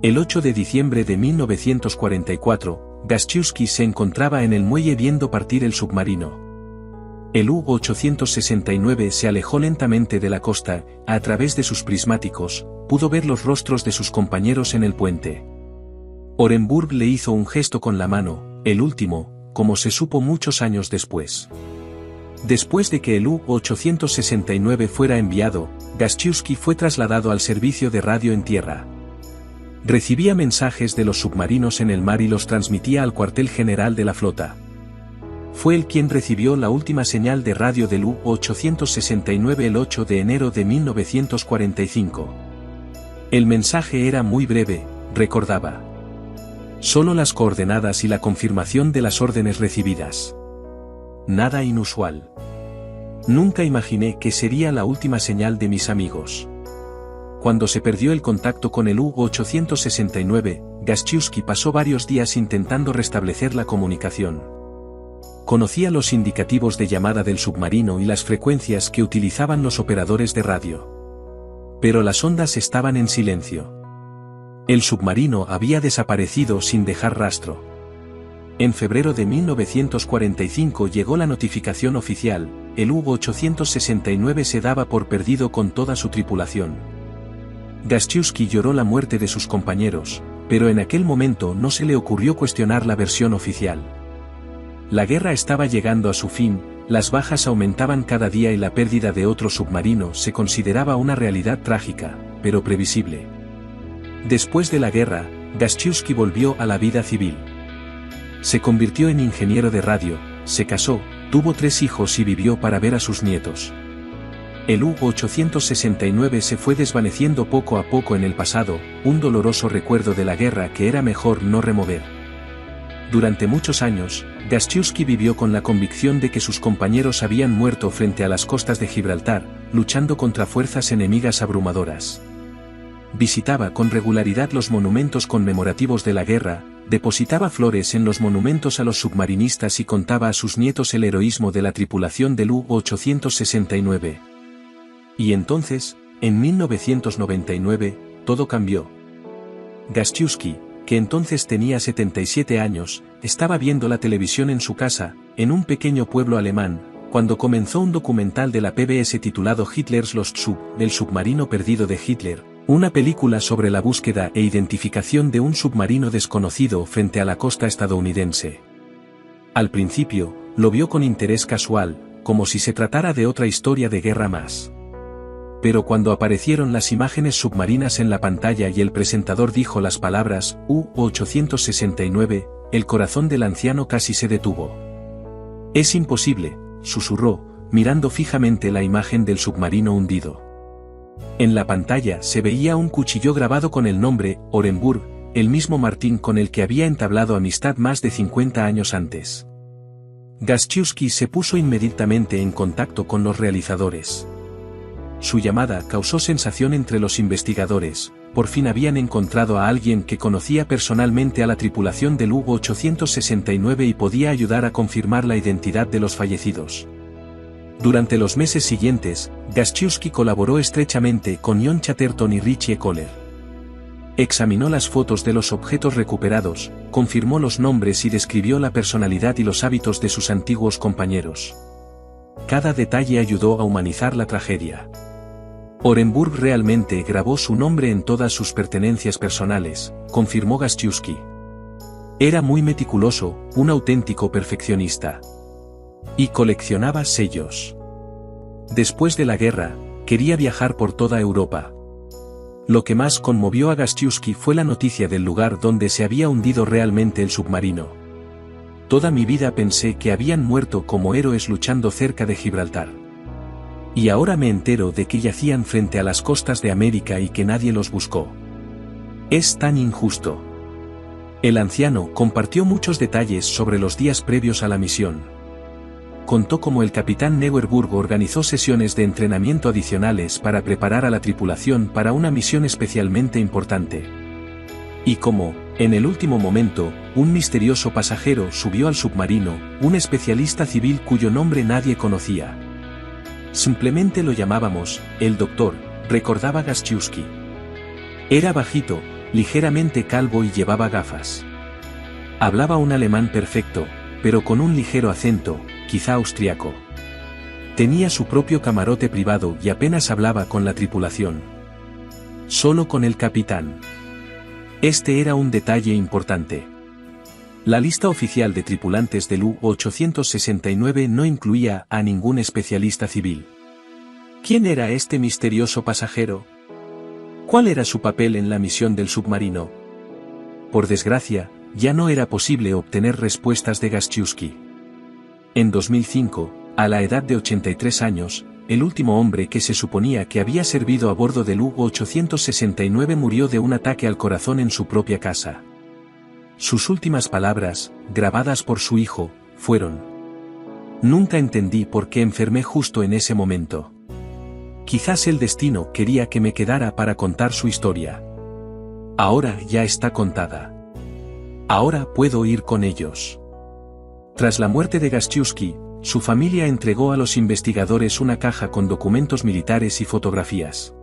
[SPEAKER 1] El 8 de diciembre de 1944, Gaszewski se encontraba en el muelle viendo partir el submarino. El U-869 se alejó lentamente de la costa, a través de sus prismáticos, pudo ver los rostros de sus compañeros en el puente. Orenburg le hizo un gesto con la mano, el último, como se supo muchos años después. Después de que el U-869 fuera enviado, Gaszewski fue trasladado al servicio de radio en tierra. Recibía mensajes de los submarinos en el mar y los transmitía al cuartel general de la flota. Fue él quien recibió la última señal de radio del U-869 el 8 de enero de 1945. El mensaje era muy breve, recordaba. Solo las coordenadas y la confirmación de las órdenes recibidas. Nada inusual. Nunca imaginé que sería la última señal de mis amigos. Cuando se perdió el contacto con el U-869, Gaszewski pasó varios días intentando restablecer la comunicación. Conocía los indicativos de llamada del submarino y las frecuencias que utilizaban los operadores de radio. Pero las ondas estaban en silencio. El submarino había desaparecido sin dejar rastro. En febrero de 1945 llegó la notificación oficial, el U-869 se daba por perdido con toda su tripulación. Gaszewski lloró la muerte de sus compañeros, pero en aquel momento no se le ocurrió cuestionar la versión oficial. La guerra estaba llegando a su fin, las bajas aumentaban cada día y la pérdida de otro submarino se consideraba una realidad trágica, pero previsible. Después de la guerra, Gaszewski volvió a la vida civil. Se convirtió en ingeniero de radio, se casó, tuvo 3 hijos y vivió para ver a sus nietos. El U-869 se fue desvaneciendo poco a poco en el pasado, un doloroso recuerdo de la guerra que era mejor no remover. Durante muchos años, Gaszewski vivió con la convicción de que sus compañeros habían muerto frente a las costas de Gibraltar, luchando contra fuerzas enemigas abrumadoras. Visitaba con regularidad los monumentos conmemorativos de la guerra, depositaba flores en los monumentos a los submarinistas y contaba a sus nietos el heroísmo de la tripulación del U-869. Y entonces, en 1999, todo cambió. Gaszewski, que entonces tenía 77 años, estaba viendo la televisión en su casa, en un pequeño pueblo alemán, cuando comenzó un documental de la PBS titulado Hitler's Lost Sub, del submarino perdido de Hitler, una película sobre la búsqueda e identificación de un submarino desconocido frente a la costa estadounidense. Al principio, lo vio con interés casual, como si se tratara de otra historia de guerra más. Pero cuando aparecieron las imágenes submarinas en la pantalla y el presentador dijo las palabras U-869, el corazón del anciano casi se detuvo. «Es imposible», susurró, mirando fijamente la imagen del submarino hundido. En la pantalla se veía un cuchillo grabado con el nombre Orenburg, el mismo Martín con el que había entablado amistad más de 50 años antes. Gaszewski se puso inmediatamente en contacto con los realizadores. Su llamada causó sensación entre los investigadores, por fin habían encontrado a alguien que conocía personalmente a la tripulación del U-869 y podía ayudar a confirmar la identidad de los fallecidos. Durante los meses siguientes, Gaszewski colaboró estrechamente con John Chatterton y Richie Kohler. Examinó las fotos de los objetos recuperados, confirmó los nombres y describió la personalidad y los hábitos de sus antiguos compañeros. Cada detalle ayudó a humanizar la tragedia. Orenburg realmente grabó su nombre en todas sus pertenencias personales, confirmó Gaszewski. Era muy meticuloso, un auténtico perfeccionista. Y coleccionaba sellos. Después de la guerra, quería viajar por toda Europa. Lo que más conmovió a Gasztowski fue la noticia del lugar donde se había hundido realmente el submarino. Toda mi vida pensé que habían muerto como héroes luchando cerca de Gibraltar. Y ahora me entero de que yacían frente a las costas de América y que nadie los buscó. Es tan injusto. El anciano compartió muchos detalles sobre los días previos a la misión. Contó cómo el capitán Neuerburg organizó sesiones de entrenamiento adicionales para preparar a la tripulación para una misión especialmente importante. Y cómo, en el último momento, un misterioso pasajero subió al submarino, un especialista civil cuyo nombre nadie conocía. Simplemente lo llamábamos, el doctor, recordaba Gasztowski. Era bajito, ligeramente calvo y llevaba gafas. Hablaba un alemán perfecto, pero con un ligero acento, quizá austriaco. Tenía su propio camarote privado y apenas hablaba con la tripulación. Solo con el capitán. Este era un detalle importante. La lista oficial de tripulantes del U-869 no incluía a ningún especialista civil. ¿Quién era este misterioso pasajero? ¿Cuál era su papel en la misión del submarino? Por desgracia, ya no era posible obtener respuestas de Gasztowski. En 2005, a la edad de 83 años, el último hombre que se suponía que había servido a bordo del U-869 murió de un ataque al corazón en su propia casa. Sus últimas palabras, grabadas por su hijo, fueron: "Nunca entendí por qué enfermé justo en ese momento. Quizás el destino quería que me quedara para contar su historia. Ahora ya está contada. Ahora puedo ir con ellos". Tras la muerte de Gasztowski, su familia entregó a los investigadores una caja con documentos militares y fotografías.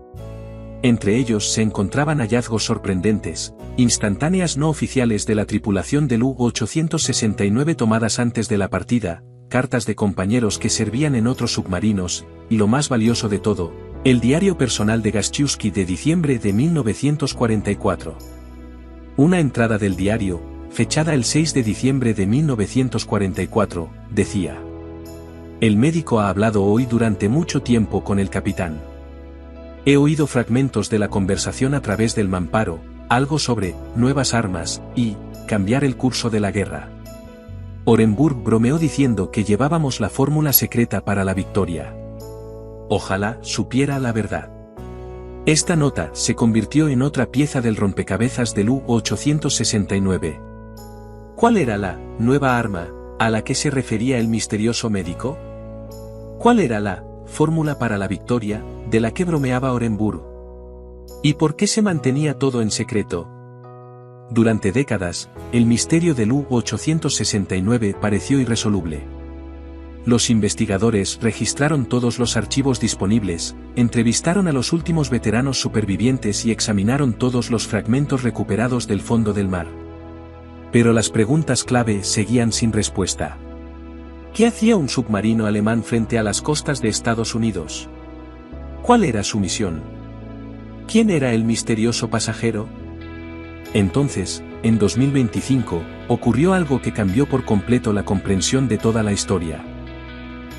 [SPEAKER 1] Entre ellos se encontraban hallazgos sorprendentes, instantáneas no oficiales de la tripulación del U-869 tomadas antes de la partida, cartas de compañeros que servían en otros submarinos, y lo más valioso de todo, el diario personal de Gasztowski de diciembre de 1944. Una entrada del diario, fechada el 6 de diciembre de 1944, decía: "El médico ha hablado hoy durante mucho tiempo con el capitán. He oído fragmentos de la conversación a través del mamparo, algo sobre nuevas armas y cambiar el curso de la guerra. Orenburg bromeó diciendo que llevábamos la fórmula secreta para la victoria. Ojalá supiera la verdad". Esta nota se convirtió en otra pieza del rompecabezas del U-869. ¿Cuál era la nueva arma a la que se refería el misterioso médico? ¿Cuál era la fórmula para la victoria de la que bromeaba Orenburg? ¿Y por qué se mantenía todo en secreto? Durante décadas, el misterio del U-869 pareció irresoluble. Los investigadores registraron todos los archivos disponibles, entrevistaron a los últimos veteranos supervivientes y examinaron todos los fragmentos recuperados del fondo del mar. Pero las preguntas clave seguían sin respuesta. ¿Qué hacía un submarino alemán frente a las costas de Estados Unidos? ¿Cuál era su misión? ¿Quién era el misterioso pasajero? Entonces, en 2025, ocurrió algo que cambió por completo la comprensión de toda la historia.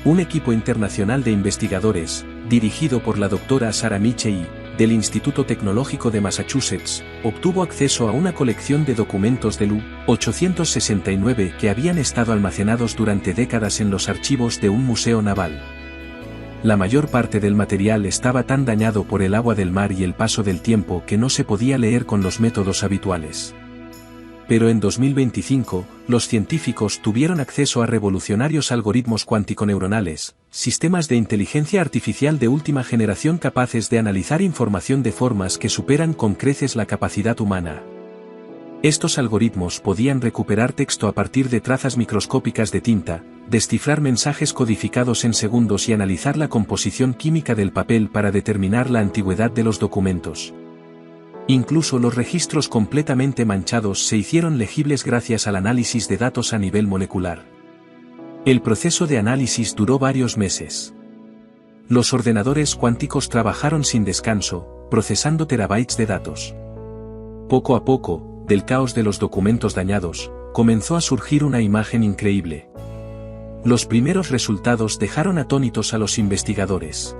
[SPEAKER 1] Un equipo internacional de investigadores, dirigido por la doctora Sarah Michei, del Instituto Tecnológico de Massachusetts, obtuvo acceso a una colección de documentos del U-869 que habían estado almacenados durante décadas en los archivos de un museo naval. La mayor parte del material estaba tan dañado por el agua del mar y el paso del tiempo que no se podía leer con los métodos habituales. Pero en 2025, los científicos tuvieron acceso a revolucionarios algoritmos cuántico-neuronales, sistemas de inteligencia artificial de última generación capaces de analizar información de formas que superan con creces la capacidad humana. Estos algoritmos podían recuperar texto a partir de trazas microscópicas de tinta, descifrar mensajes codificados en segundos y analizar la composición química del papel para determinar la antigüedad de los documentos. Incluso los registros completamente manchados se hicieron legibles gracias al análisis de datos a nivel molecular. El proceso de análisis duró varios meses. Los ordenadores cuánticos trabajaron sin descanso, procesando terabytes de datos. Poco a poco, del caos de los documentos dañados, comenzó a surgir una imagen increíble. Los primeros resultados dejaron atónitos a los investigadores.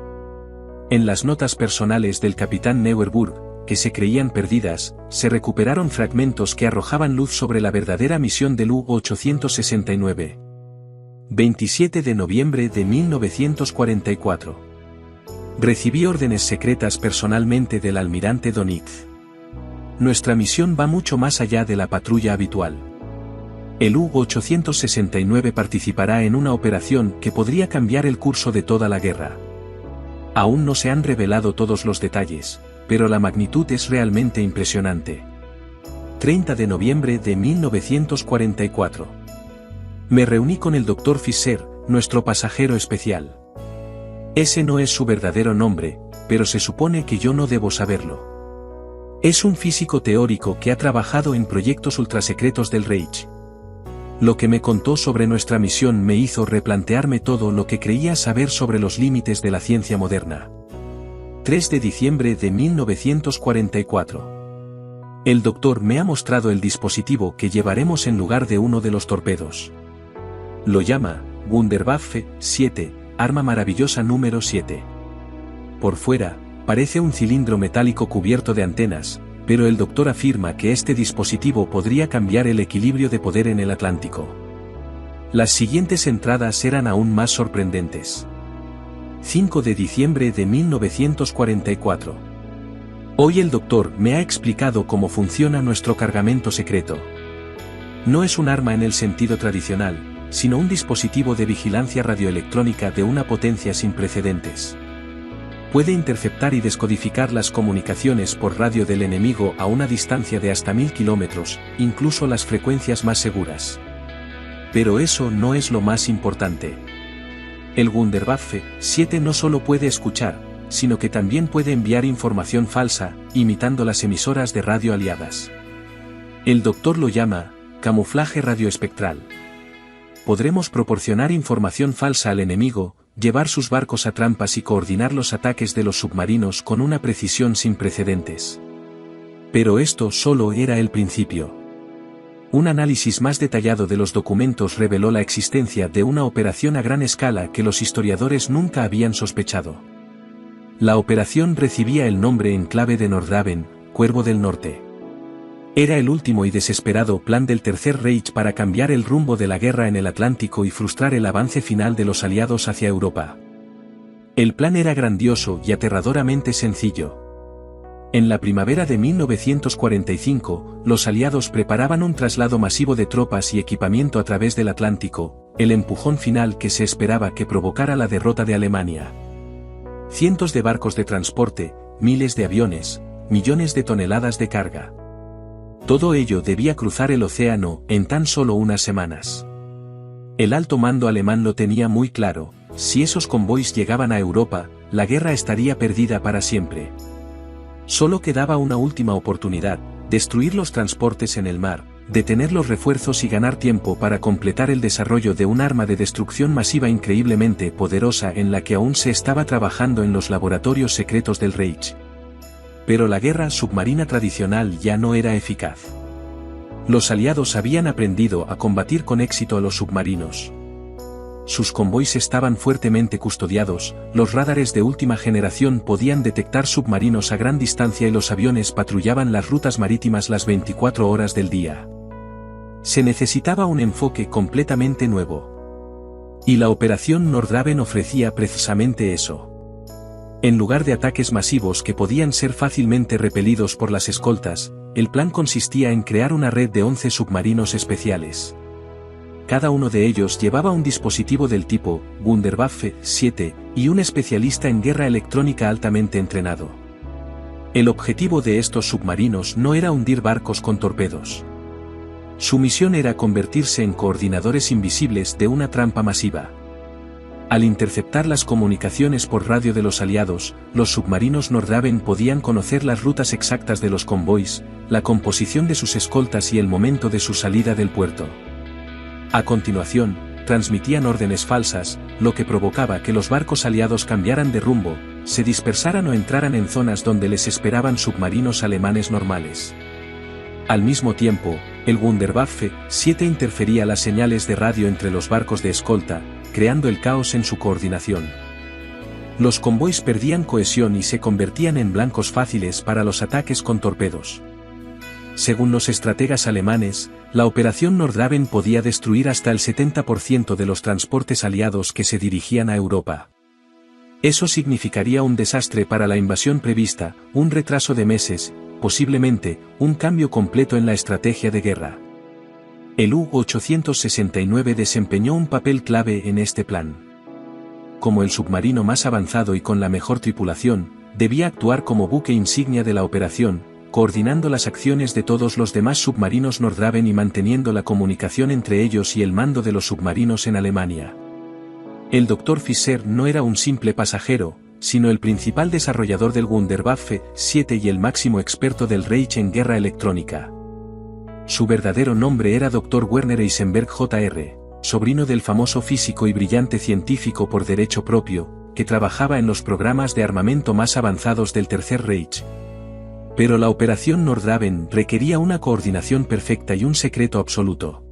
[SPEAKER 1] En las notas personales del capitán Neuerburg, que se creían perdidas, se recuperaron fragmentos que arrojaban luz sobre la verdadera misión del U-869. 27 de noviembre de 1944. Recibí órdenes secretas personalmente del almirante Dönitz. Nuestra misión va mucho más allá de la patrulla habitual. El U-869 participará en una operación que podría cambiar el curso de toda la guerra. Aún no se han revelado todos los detalles, pero la magnitud es realmente impresionante. 30 de noviembre de 1944. Me reuní con el Dr. Fischer, nuestro pasajero especial. Ese no es su verdadero nombre, pero se supone que yo no debo saberlo. Es un físico teórico que ha trabajado en proyectos ultrasecretos del Reich. Lo que me contó sobre nuestra misión me hizo replantearme todo lo que creía saber sobre los límites de la ciencia moderna. 3 de diciembre de 1944. El doctor me ha mostrado el dispositivo que llevaremos en lugar de uno de los torpedos. Lo llama Wunderwaffe 7, arma maravillosa número 7. Por fuera, parece un cilindro metálico cubierto de antenas, pero el doctor afirma que este dispositivo podría cambiar el equilibrio de poder en el Atlántico. Las siguientes entradas eran aún más sorprendentes. 5 de diciembre de 1944. Hoy el doctor me ha explicado cómo funciona nuestro cargamento secreto. No es un arma en el sentido tradicional, sino un dispositivo de vigilancia radioelectrónica de una potencia sin precedentes. Puede interceptar y descodificar las comunicaciones por radio del enemigo a una distancia de hasta 1000 kilómetros, incluso las frecuencias más seguras. Pero eso no es lo más importante. El Wunderwaffe 7 no solo puede escuchar, sino que también puede enviar información falsa, imitando las emisoras de radio aliadas. El doctor lo llama camuflaje radioespectral. Podremos proporcionar información falsa al enemigo, llevar sus barcos a trampas y coordinar los ataques de los submarinos con una precisión sin precedentes. Pero esto solo era el principio. Un análisis más detallado de los documentos reveló la existencia de una operación a gran escala que los historiadores nunca habían sospechado. La operación recibía el nombre en clave de Nordhaven, Cuervo del Norte. Era el último y desesperado plan del Tercer Reich para cambiar el rumbo de la guerra en el Atlántico y frustrar el avance final de los aliados hacia Europa. El plan era grandioso y aterradoramente sencillo. En la primavera de 1945, los aliados preparaban un traslado masivo de tropas y equipamiento a través del Atlántico, el empujón final que se esperaba que provocara la derrota de Alemania. Cientos de barcos de transporte, miles de aviones, millones de toneladas de carga. Todo ello debía cruzar el océano en tan solo unas semanas. El alto mando alemán lo tenía muy claro: si esos convoys llegaban a Europa, la guerra estaría perdida para siempre. Solo quedaba una última oportunidad: destruir los transportes en el mar, detener los refuerzos y ganar tiempo para completar el desarrollo de un arma de destrucción masiva increíblemente poderosa en la que aún se estaba trabajando en los laboratorios secretos del Reich. Pero la guerra submarina tradicional ya no era eficaz. Los aliados habían aprendido a combatir con éxito a los submarinos. Sus convoys estaban fuertemente custodiados, los radares de última generación podían detectar submarinos a gran distancia y los aviones patrullaban las rutas marítimas las 24 horas del día. Se necesitaba un enfoque completamente nuevo. Y la operación Nordhaven ofrecía precisamente eso. En lugar de ataques masivos que podían ser fácilmente repelidos por las escoltas, el plan consistía en crear una red de 11 submarinos especiales. Cada uno de ellos llevaba un dispositivo del tipo Wunderwaffe 7 y un especialista en guerra electrónica altamente entrenado. El objetivo de estos submarinos no era hundir barcos con torpedos. Su misión era convertirse en coordinadores invisibles de una trampa masiva. Al interceptar las comunicaciones por radio de los aliados, los submarinos Nordhaven podían conocer las rutas exactas de los convoys, la composición de sus escoltas y el momento de su salida del puerto. A continuación, transmitían órdenes falsas, lo que provocaba que los barcos aliados cambiaran de rumbo, se dispersaran o entraran en zonas donde les esperaban submarinos alemanes normales. Al mismo tiempo, El Wunderwaffe 7 interfería las señales de radio entre los barcos de escolta, creando el caos en su coordinación. Los convoys perdían cohesión y se convertían en blancos fáciles para los ataques con torpedos. Según los estrategas alemanes, la operación Nordhaven podía destruir hasta el 70% de los transportes aliados que se dirigían a Europa. Eso significaría un desastre para la invasión prevista, un retraso de meses, posiblemente, un cambio completo en la estrategia de guerra. El U-869 desempeñó un papel clave en este plan. Como el submarino más avanzado y con la mejor tripulación, debía actuar como buque insignia de la operación, coordinando las acciones de todos los demás submarinos Nordhaven y manteniendo la comunicación entre ellos y el mando de los submarinos en Alemania. El Dr. Fischer no era un simple pasajero, sino el principal desarrollador del Wunderwaffe 7 y el máximo experto del Reich en guerra electrónica. Su verdadero nombre era Dr. Werner Heisenberg Jr., sobrino del famoso físico y brillante científico por derecho propio, que trabajaba en los programas de armamento más avanzados del Tercer Reich. Pero la operación Nordhaven requería una coordinación perfecta y un secreto absoluto.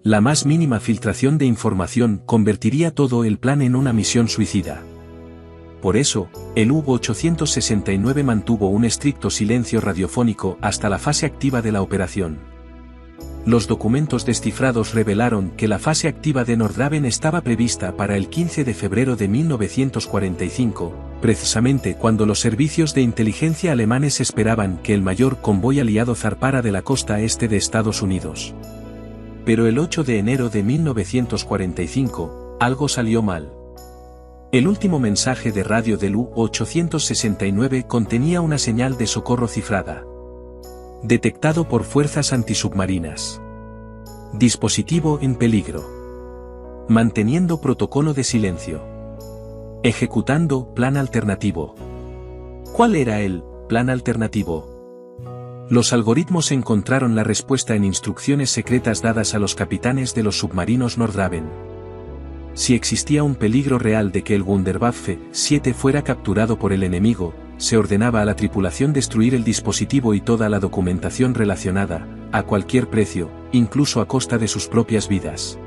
[SPEAKER 1] La más mínima filtración de información convertiría todo el plan en una misión suicida. Por eso, el U-869 mantuvo un estricto silencio radiofónico hasta la fase activa de la operación. Los documentos descifrados revelaron que la fase activa de Nordhaven estaba prevista para el 15 de febrero de 1945, precisamente cuando los servicios de inteligencia alemanes esperaban que el mayor convoy aliado zarpara de la costa este de Estados Unidos. Pero el 8 de enero de 1945, algo salió mal. El último mensaje de radio del U-869 contenía una señal de socorro cifrada. Detectado por fuerzas antisubmarinas. Dispositivo en peligro. Manteniendo protocolo de silencio. Ejecutando plan alternativo. ¿Cuál era el plan alternativo? Los algoritmos encontraron la respuesta en instrucciones secretas dadas a los capitanes de los submarinos Nordhaven. Si existía un peligro real de que el Wunderwaffe 7 fuera capturado por el enemigo, se ordenaba a la tripulación destruir el dispositivo y toda la documentación relacionada, a cualquier precio, incluso a costa de sus propias vidas.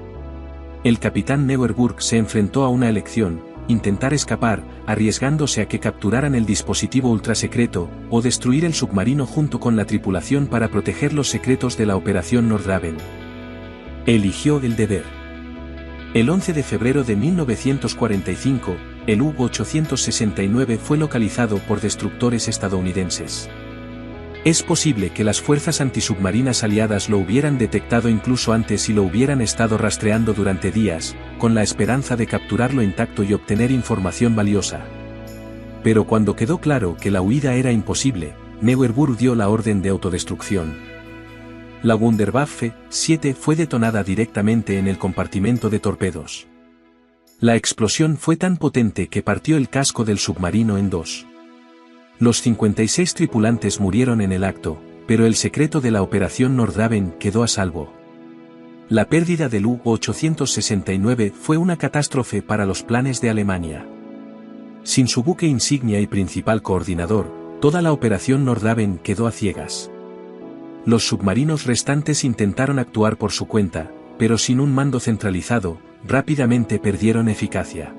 [SPEAKER 1] El capitán Neuerburg se enfrentó a una elección: intentar escapar, arriesgándose a que capturaran el dispositivo ultrasecreto, o destruir el submarino junto con la tripulación para proteger los secretos de la operación Nordhaven. Eligió el deber. El 11 de febrero de 1945, el U-869 fue localizado por destructores estadounidenses. Es posible que las fuerzas antisubmarinas aliadas lo hubieran detectado incluso antes y lo hubieran estado rastreando durante días, con la esperanza de capturarlo intacto y obtener información valiosa. Pero cuando quedó claro que la huida era imposible, Neuerburg dio la orden de autodestrucción. La Wunderwaffe 7 fue detonada directamente en el compartimento de torpedos. La explosión fue tan potente que partió el casco del submarino en dos. Los 56 tripulantes murieron en el acto, pero el secreto de la operación Nordhaven quedó a salvo. La pérdida del U-869 fue una catástrofe para los planes de Alemania. Sin su buque insignia y principal coordinador, toda la operación Nordhaven quedó a ciegas. Los submarinos restantes intentaron actuar por su cuenta, pero sin un mando centralizado, rápidamente perdieron eficacia.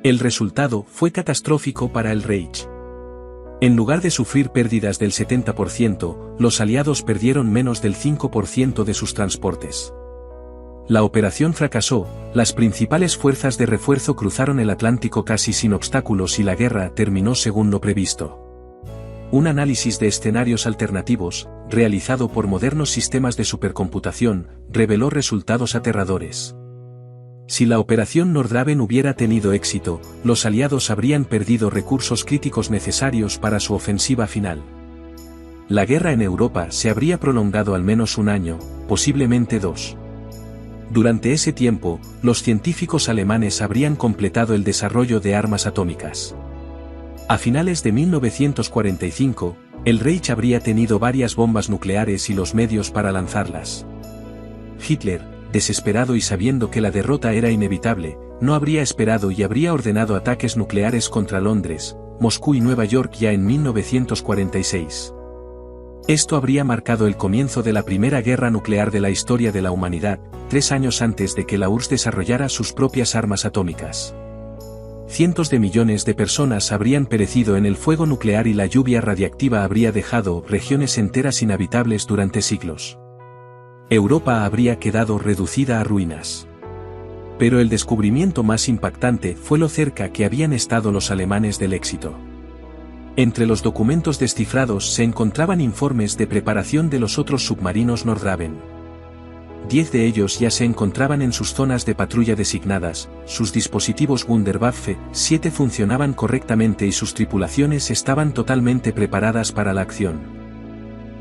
[SPEAKER 1] El resultado fue catastrófico para el Reich. En lugar de sufrir pérdidas del 70%, los aliados perdieron menos del 5% de sus transportes. La operación fracasó, las principales fuerzas de refuerzo cruzaron el Atlántico casi sin obstáculos y la guerra terminó según lo previsto. Un análisis de escenarios alternativos, realizado por modernos sistemas de supercomputación, reveló resultados aterradores. Si la operación Nordhaven hubiera tenido éxito, los aliados habrían perdido recursos críticos necesarios para su ofensiva final. La guerra en Europa se habría prolongado al menos un año, posiblemente dos. Durante ese tiempo, los científicos alemanes habrían completado el desarrollo de armas atómicas. A finales de 1945, el Reich habría tenido varias bombas nucleares y los medios para lanzarlas. Hitler, desesperado y sabiendo que la derrota era inevitable, no habría esperado y habría ordenado ataques nucleares contra Londres, Moscú y Nueva York ya en 1946. Esto habría marcado el comienzo de la primera guerra nuclear de la historia de la humanidad, 3 años antes de que la URSS desarrollara sus propias armas atómicas. Cientos de millones de personas habrían perecido en el fuego nuclear y la lluvia radiactiva habría dejado regiones enteras inhabitables durante siglos. Europa habría quedado reducida a ruinas. Pero el descubrimiento más impactante fue lo cerca que habían estado los alemanes del éxito. Entre los documentos descifrados se encontraban informes de preparación de los otros submarinos Nordhaven. 10 de ellos ya se encontraban en sus zonas de patrulla designadas, sus dispositivos Wunderwaffe, 7 funcionaban correctamente y sus tripulaciones estaban totalmente preparadas para la acción.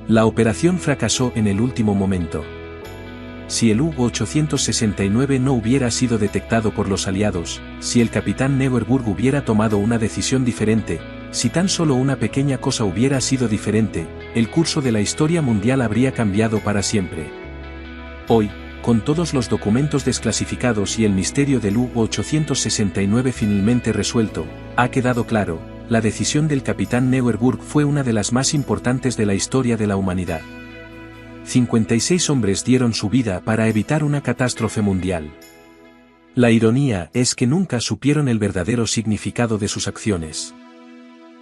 [SPEAKER 1] La operación fracasó en el último momento. Si el U-869 no hubiera sido detectado por los aliados, si el capitán Neuerburg hubiera tomado una decisión diferente, si tan solo una pequeña cosa hubiera sido diferente, el curso de la historia mundial habría cambiado para siempre. Hoy, con todos los documentos desclasificados y el misterio del U-869 finalmente resuelto, ha quedado claro, la decisión del capitán Neuerburg fue una de las más importantes de la historia de la humanidad. 56 hombres dieron su vida para evitar una catástrofe mundial. La ironía es que nunca supieron el verdadero significado de sus acciones.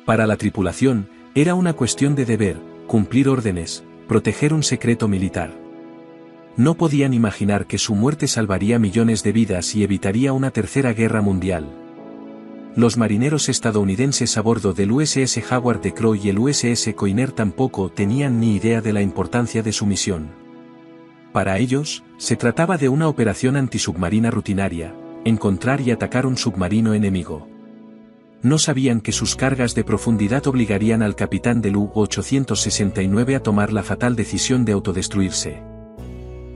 [SPEAKER 1] Para la tripulación, era una cuestión de deber, cumplir órdenes, proteger un secreto militar. No podían imaginar que su muerte salvaría millones de vidas y evitaría una tercera guerra mundial. Los marineros estadounidenses a bordo del USS Howard de Crowe y el USS Coiner tampoco tenían ni idea de la importancia de su misión. Para ellos, se trataba de una operación antisubmarina rutinaria, encontrar y atacar un submarino enemigo. No sabían que sus cargas de profundidad obligarían al capitán del U-869 a tomar la fatal decisión de autodestruirse.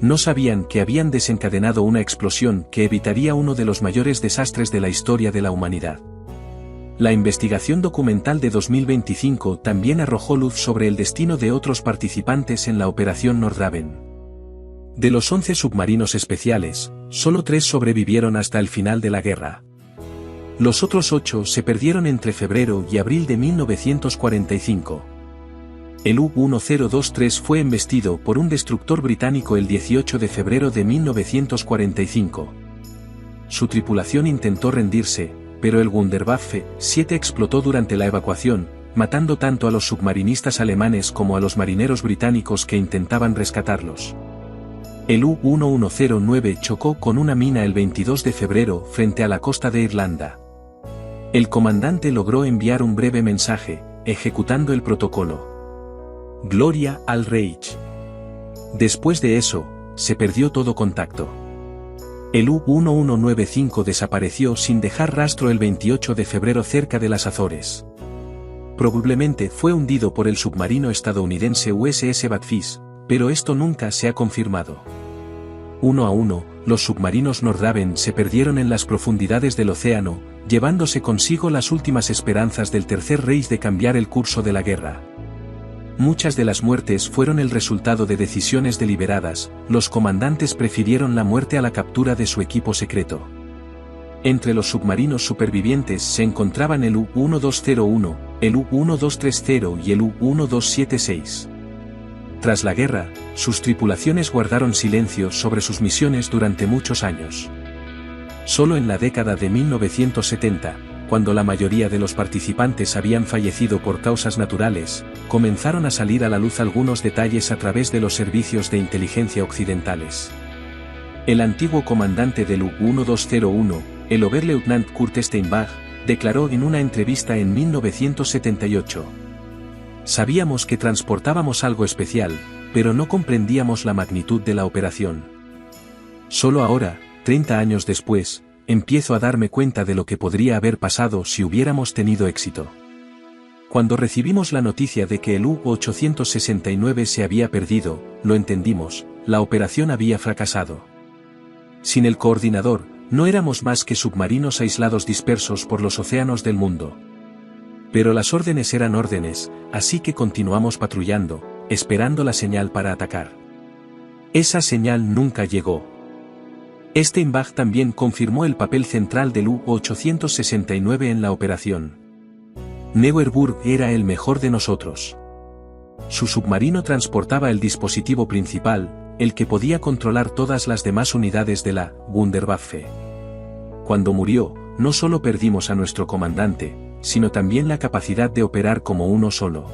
[SPEAKER 1] No sabían que habían desencadenado una explosión que evitaría uno de los mayores desastres de la historia de la humanidad. La investigación documental de 2025 también arrojó luz sobre el destino de otros participantes en la operación Nordhaven. De los 11 submarinos especiales, solo 3 sobrevivieron hasta el final de la guerra. Los otros 8 se perdieron entre febrero y abril de 1945. El U-1023 fue embestido por un destructor británico el 18 de febrero de 1945. Su tripulación intentó rendirse, pero el Wunderwaffe 7 explotó durante la evacuación, matando tanto a los submarinistas alemanes como a los marineros británicos que intentaban rescatarlos. El U-1109 chocó con una mina el 22 de febrero frente a la costa de Irlanda. El comandante logró enviar un breve mensaje, ejecutando el protocolo. Gloria al Reich. Después de eso, se perdió todo contacto. El U-1195 desapareció sin dejar rastro el 28 de febrero cerca de las Azores. Probablemente fue hundido por el submarino estadounidense USS Batfish, pero esto nunca se ha confirmado. Uno a uno, los submarinos Nordhaven se perdieron en las profundidades del océano, llevándose consigo las últimas esperanzas del Tercer Reich de cambiar el curso de la guerra. Muchas de las muertes fueron el resultado de decisiones deliberadas, los comandantes prefirieron la muerte a la captura de su equipo secreto. Entre los submarinos supervivientes se encontraban el U-1201, el U-1230 y el U-1276. Tras la guerra, sus tripulaciones guardaron silencio sobre sus misiones durante muchos años. Solo en la década de 1970, cuando la mayoría de los participantes habían fallecido por causas naturales, comenzaron a salir a la luz algunos detalles a través de los servicios de inteligencia occidentales. El antiguo comandante del U-1201, el Oberleutnant Kurt Steinbach, declaró en una entrevista en 1978: «Sabíamos que transportábamos algo especial, pero no comprendíamos la magnitud de la operación. Solo ahora, 30 años después, empiezo a darme cuenta de lo que podría haber pasado si hubiéramos tenido éxito». Cuando recibimos la noticia de que el U-869 se había perdido, lo entendimos, la operación había fracasado. Sin el coordinador, no éramos más que submarinos aislados dispersos por los océanos del mundo. Pero las órdenes eran órdenes, así que continuamos patrullando, esperando la señal para atacar. Esa señal nunca llegó. Steinbach también confirmó el papel central del U-869 en la operación. Neuerburg era el mejor de nosotros. Su submarino transportaba el dispositivo principal, el que podía controlar todas las demás unidades de la Wunderwaffe. Cuando murió, no solo perdimos a nuestro comandante, sino también la capacidad de operar como uno solo.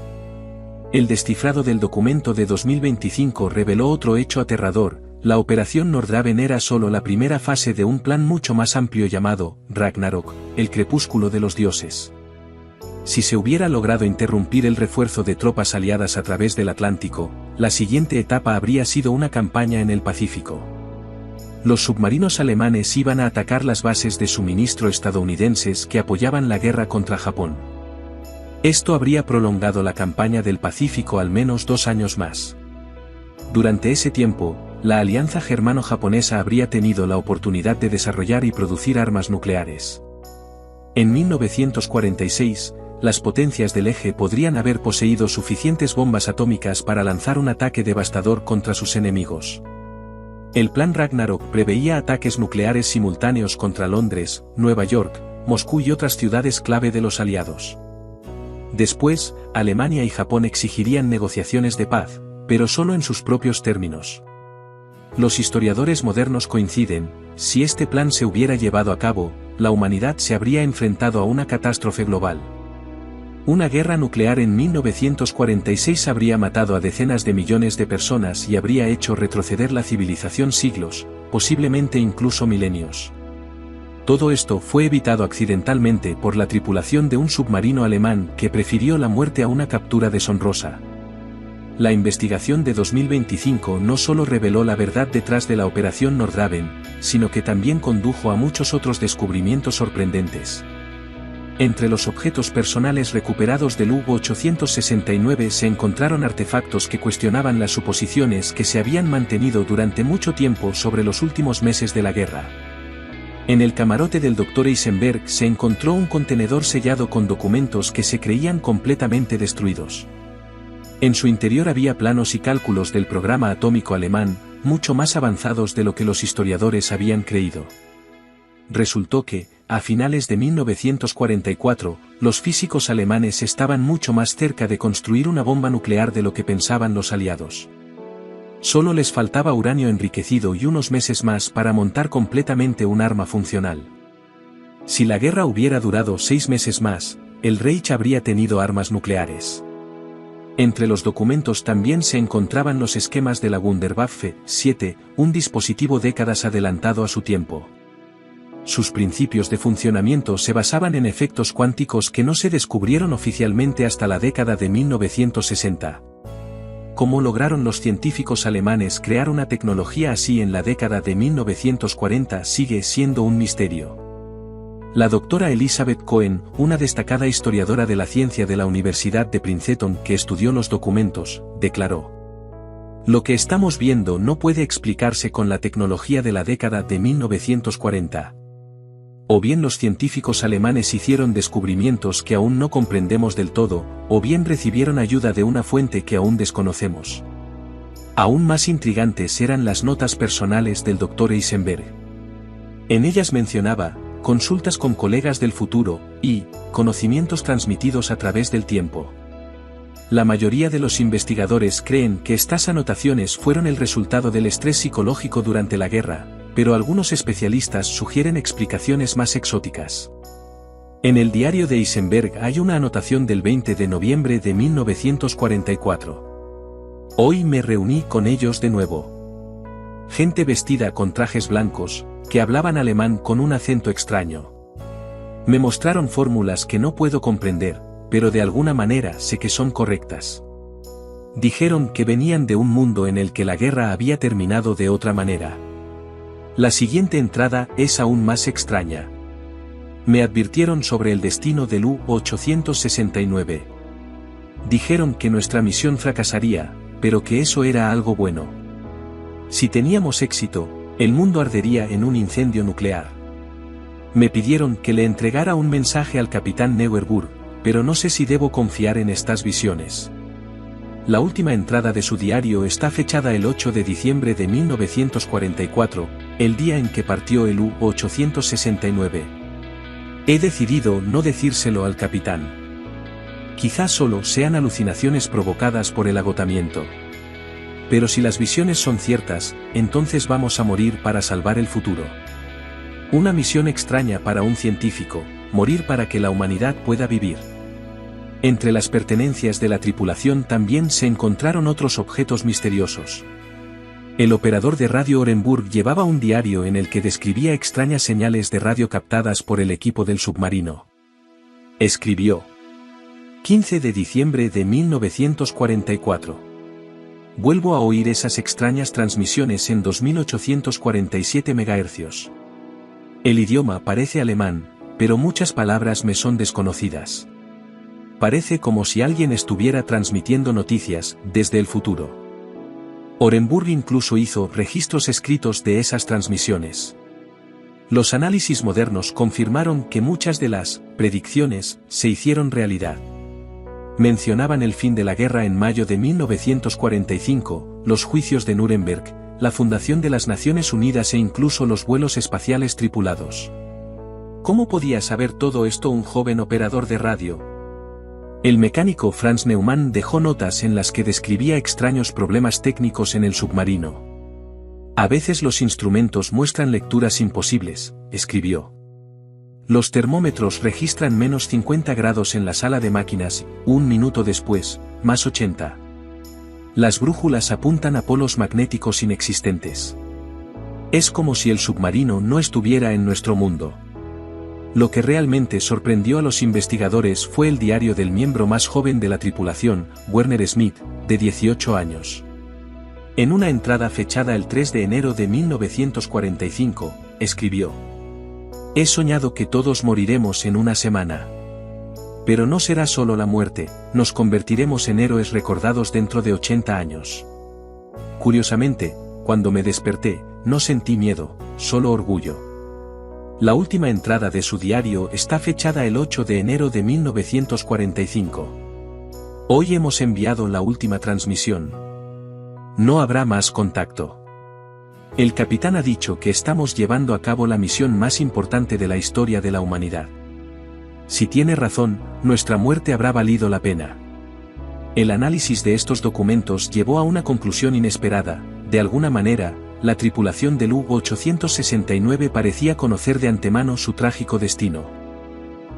[SPEAKER 1] El descifrado del documento de 2025 reveló otro hecho aterrador: la Operación Nordraven era solo la primera fase de un plan mucho más amplio llamado Ragnarok, el crepúsculo de los dioses. Si se hubiera logrado interrumpir el refuerzo de tropas aliadas a través del Atlántico, la siguiente etapa habría sido una campaña en el Pacífico. Los submarinos alemanes iban a atacar las bases de suministro estadounidenses que apoyaban la guerra contra Japón. Esto habría prolongado la campaña del Pacífico al menos 2 años más. Durante ese tiempo, la alianza germano-japonesa habría tenido la oportunidad de desarrollar y producir armas nucleares. En 1946, las potencias del eje podrían haber poseído suficientes bombas atómicas para lanzar un ataque devastador contra sus enemigos. El plan Ragnarok preveía ataques nucleares simultáneos contra Londres, Nueva York, Moscú y otras ciudades clave de los aliados. Después, Alemania y Japón exigirían negociaciones de paz, pero solo en sus propios términos. Los historiadores modernos coinciden: si este plan se hubiera llevado a cabo, la humanidad se habría enfrentado a una catástrofe global. Una guerra nuclear en 1946 habría matado a decenas de millones de personas y habría hecho retroceder la civilización siglos, posiblemente incluso milenios. Todo esto fue evitado accidentalmente por la tripulación de un submarino alemán que prefirió la muerte a una captura deshonrosa. La investigación de 2025 no solo reveló la verdad detrás de la Operación Nordraven, sino que también condujo a muchos otros descubrimientos sorprendentes. Entre los objetos personales recuperados del U-869 se encontraron artefactos que cuestionaban las suposiciones que se habían mantenido durante mucho tiempo sobre los últimos meses de la guerra. En el camarote del Dr. Eisenberg se encontró un contenedor sellado con documentos que se creían completamente destruidos. En su interior había planos y cálculos del programa atómico alemán, mucho más avanzados de lo que los historiadores habían creído. Resultó que, a finales de 1944, los físicos alemanes estaban mucho más cerca de construir una bomba nuclear de lo que pensaban los aliados. Solo les faltaba uranio enriquecido y unos meses más para montar completamente un arma funcional. Si la guerra hubiera durado 6 meses más, el Reich habría tenido armas nucleares. Entre los documentos también se encontraban los esquemas de la Wunderwaffe 7, un dispositivo décadas adelantado a su tiempo. Sus principios de funcionamiento se basaban en efectos cuánticos que no se descubrieron oficialmente hasta la década de 1960. ¿Cómo lograron los científicos alemanes crear una tecnología así en la década de 1940 sigue siendo un misterio? La doctora Elizabeth Cohen, una destacada historiadora de la ciencia de la Universidad de Princeton que estudió los documentos, declaró: "Lo que estamos viendo no puede explicarse con la tecnología de la década de 1940. O bien los científicos alemanes hicieron descubrimientos que aún no comprendemos del todo, o bien recibieron ayuda de una fuente que aún desconocemos". Aún más intrigantes eran las notas personales del Dr. Eisenberg. En ellas mencionaba consultas con colegas del futuro y conocimientos transmitidos a través del tiempo. La mayoría de los investigadores creen que estas anotaciones fueron el resultado del estrés psicológico durante la guerra, pero algunos especialistas sugieren explicaciones más exóticas. En el diario de Eisenberg hay una anotación del 20 de noviembre de 1944. "Hoy me reuní con ellos de nuevo. Gente vestida con trajes blancos, que hablaban alemán con un acento extraño. Me mostraron fórmulas que no puedo comprender, pero de alguna manera sé que son correctas. Dijeron que venían de un mundo en el que la guerra había terminado de otra manera. La siguiente entrada es aún más extraña. Me advirtieron sobre el destino del U-869. Dijeron que nuestra misión fracasaría, pero que eso era algo bueno. Si teníamos éxito, el mundo ardería en un incendio nuclear. Me pidieron que le entregara un mensaje al capitán Neuerburg, pero no sé si debo confiar en estas visiones". La última entrada de su diario está fechada el 8 de diciembre de 1944, el día en que partió el U-869. "He decidido no decírselo al capitán. Quizás solo sean alucinaciones provocadas por el agotamiento. Pero si las visiones son ciertas, entonces vamos a morir para salvar el futuro. Una misión extraña para un científico, morir para que la humanidad pueda vivir. Entre las pertenencias de la tripulación también se encontraron otros objetos misteriosos. El operador de radio Orenburg llevaba un diario en el que describía extrañas señales de radio captadas por el equipo del submarino. Escribió: 15 de diciembre de 1944. Vuelvo a oír esas extrañas transmisiones en 2847 MHz. El idioma parece alemán, pero muchas palabras me son desconocidas. Parece como si alguien estuviera transmitiendo noticias desde el futuro. Orenburg incluso hizo registros escritos de esas transmisiones. Los análisis modernos confirmaron que muchas de las predicciones se hicieron realidad. Mencionaban el fin de la guerra en mayo de 1945, los juicios de Nuremberg, la fundación de las Naciones Unidas e incluso los vuelos espaciales tripulados. ¿Cómo podía saber todo esto un joven operador de radio? El mecánico Franz Neumann dejó notas en las que describía extraños problemas técnicos en el submarino. A veces los instrumentos muestran lecturas imposibles, escribió. Los termómetros registran menos 50 grados en la sala de máquinas, un minuto después, más 80. Las brújulas apuntan a polos magnéticos inexistentes. Es como si el submarino no estuviera en nuestro mundo. Lo que realmente sorprendió a los investigadores fue el diario del miembro más joven de la tripulación, Werner Smith, de 18 años. En una entrada fechada el 3 de enero de 1945, escribió: He soñado que todos moriremos en una semana. Pero no será solo la muerte, nos convertiremos en héroes recordados dentro de 80 años. Curiosamente, cuando me desperté, no sentí miedo, solo orgullo. La última entrada de su diario está fechada el 8 de enero de 1945. Hoy hemos enviado la última transmisión. No habrá más contacto. El capitán ha dicho que estamos llevando a cabo la misión más importante de la historia de la humanidad. Si tiene razón, nuestra muerte habrá valido la pena. El análisis de estos documentos llevó a una conclusión inesperada. De alguna manera, la tripulación del U-869 parecía conocer de antemano su trágico destino.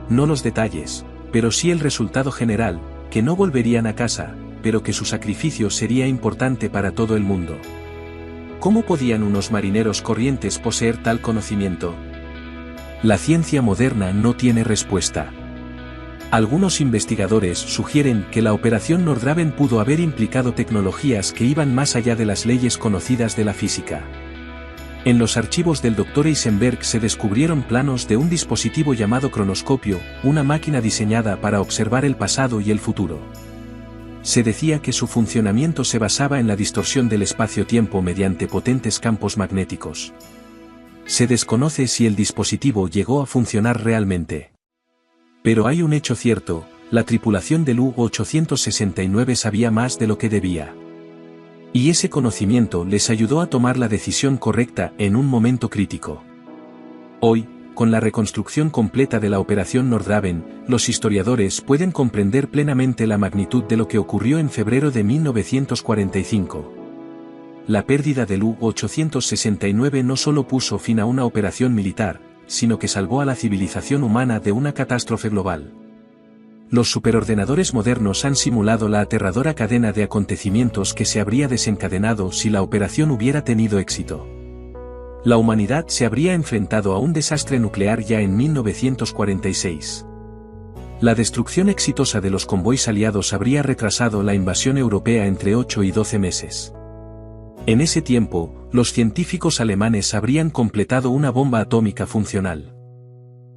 [SPEAKER 1] No los detalles, pero sí el resultado general, que no volverían a casa, pero que su sacrificio sería importante para todo el mundo. ¿Cómo podían unos marineros corrientes poseer tal conocimiento? La ciencia moderna no tiene respuesta. Algunos investigadores sugieren que la operación Nordraven pudo haber implicado tecnologías que iban más allá de las leyes conocidas de la física. En los archivos del Dr. Eisenberg se descubrieron planos de un dispositivo llamado cronoscopio, una máquina diseñada para observar el pasado y el futuro. Se decía que su funcionamiento se basaba en la distorsión del espacio-tiempo mediante potentes campos magnéticos. Se desconoce si el dispositivo llegó a funcionar realmente. Pero hay un hecho cierto, la tripulación del U-869 sabía más de lo que debía. Y ese conocimiento les ayudó a tomar la decisión correcta en un momento crítico. Hoy, con la reconstrucción completa de la operación Nordraven, los historiadores pueden comprender plenamente la magnitud de lo que ocurrió en febrero de 1945. La pérdida del U-869 no solo puso fin a una operación militar, sino que salvó a la civilización humana de una catástrofe global. Los superordenadores modernos han simulado la aterradora cadena de acontecimientos que se habría desencadenado si la operación hubiera tenido éxito. La humanidad se habría enfrentado a un desastre nuclear ya en 1946. La destrucción exitosa de los convoys aliados habría retrasado la invasión europea entre 8 y 12 meses. En ese tiempo, los científicos alemanes habrían completado una bomba atómica funcional.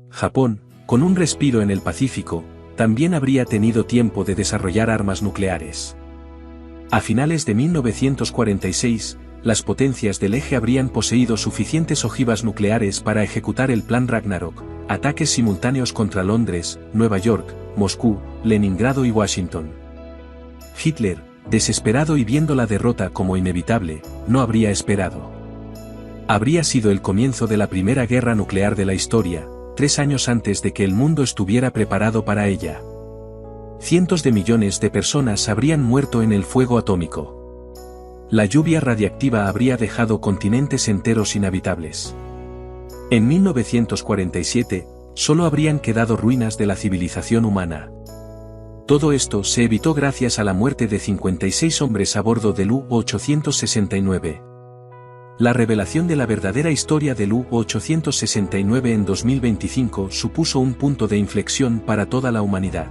[SPEAKER 1] Japón, con un respiro en el Pacífico, también habría tenido tiempo de desarrollar armas nucleares. A finales de 1946, las potencias del eje habrían poseído suficientes ojivas nucleares para ejecutar el Plan Ragnarok, ataques simultáneos contra Londres, Nueva York, Moscú, Leningrado y Washington. Hitler, desesperado y viendo la derrota como inevitable, no habría esperado. Habría sido el comienzo de la primera guerra nuclear de la historia, 3 años antes de que el mundo estuviera preparado para ella. cientos de millones de personas habrían muerto en el fuego atómico. La lluvia radiactiva habría dejado continentes enteros inhabitables. En 1947, solo habrían quedado ruinas de la civilización humana. Todo esto se evitó gracias a la muerte de 56 hombres a bordo del U-869. La revelación de la verdadera historia del U-869 en 2025 supuso un punto de inflexión para toda la humanidad.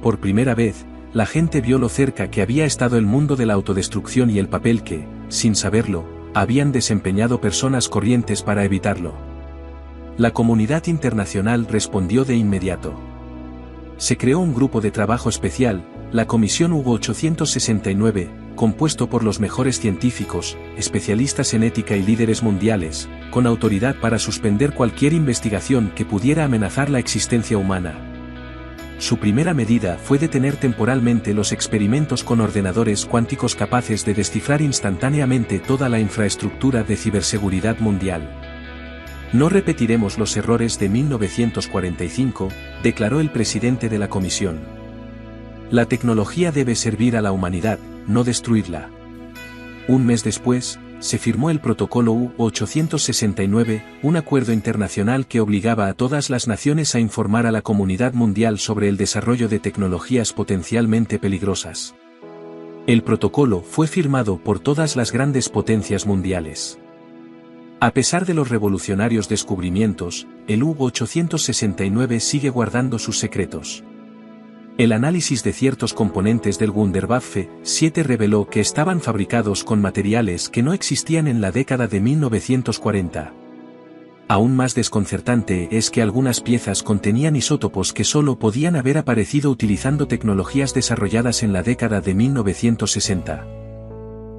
[SPEAKER 1] Por primera vez, la gente vio lo cerca que había estado el mundo de la autodestrucción y el papel que, sin saberlo, habían desempeñado personas corrientes para evitarlo. La comunidad internacional respondió de inmediato. Se creó un grupo de trabajo especial, la Comisión U-869, compuesto por los mejores científicos, especialistas en ética y líderes mundiales, con autoridad para suspender cualquier investigación que pudiera amenazar la existencia humana. Su primera medida fue detener temporalmente los experimentos con ordenadores cuánticos capaces de descifrar instantáneamente toda la infraestructura de ciberseguridad mundial. No repetiremos los errores de 1945, declaró el presidente de la comisión. La tecnología debe servir a la humanidad, no destruirla. Un mes después, se firmó el Protocolo U-869, un acuerdo internacional que obligaba a todas las naciones a informar a la comunidad mundial sobre el desarrollo de tecnologías potencialmente peligrosas. El protocolo fue firmado por todas las grandes potencias mundiales. A pesar de los revolucionarios descubrimientos, el U-869 sigue guardando sus secretos. El análisis de ciertos componentes del Wunderwaffe 7 reveló que estaban fabricados con materiales que no existían en la década de 1940. Aún más desconcertante es que algunas piezas contenían isótopos que solo podían haber aparecido utilizando tecnologías desarrolladas en la década de 1960.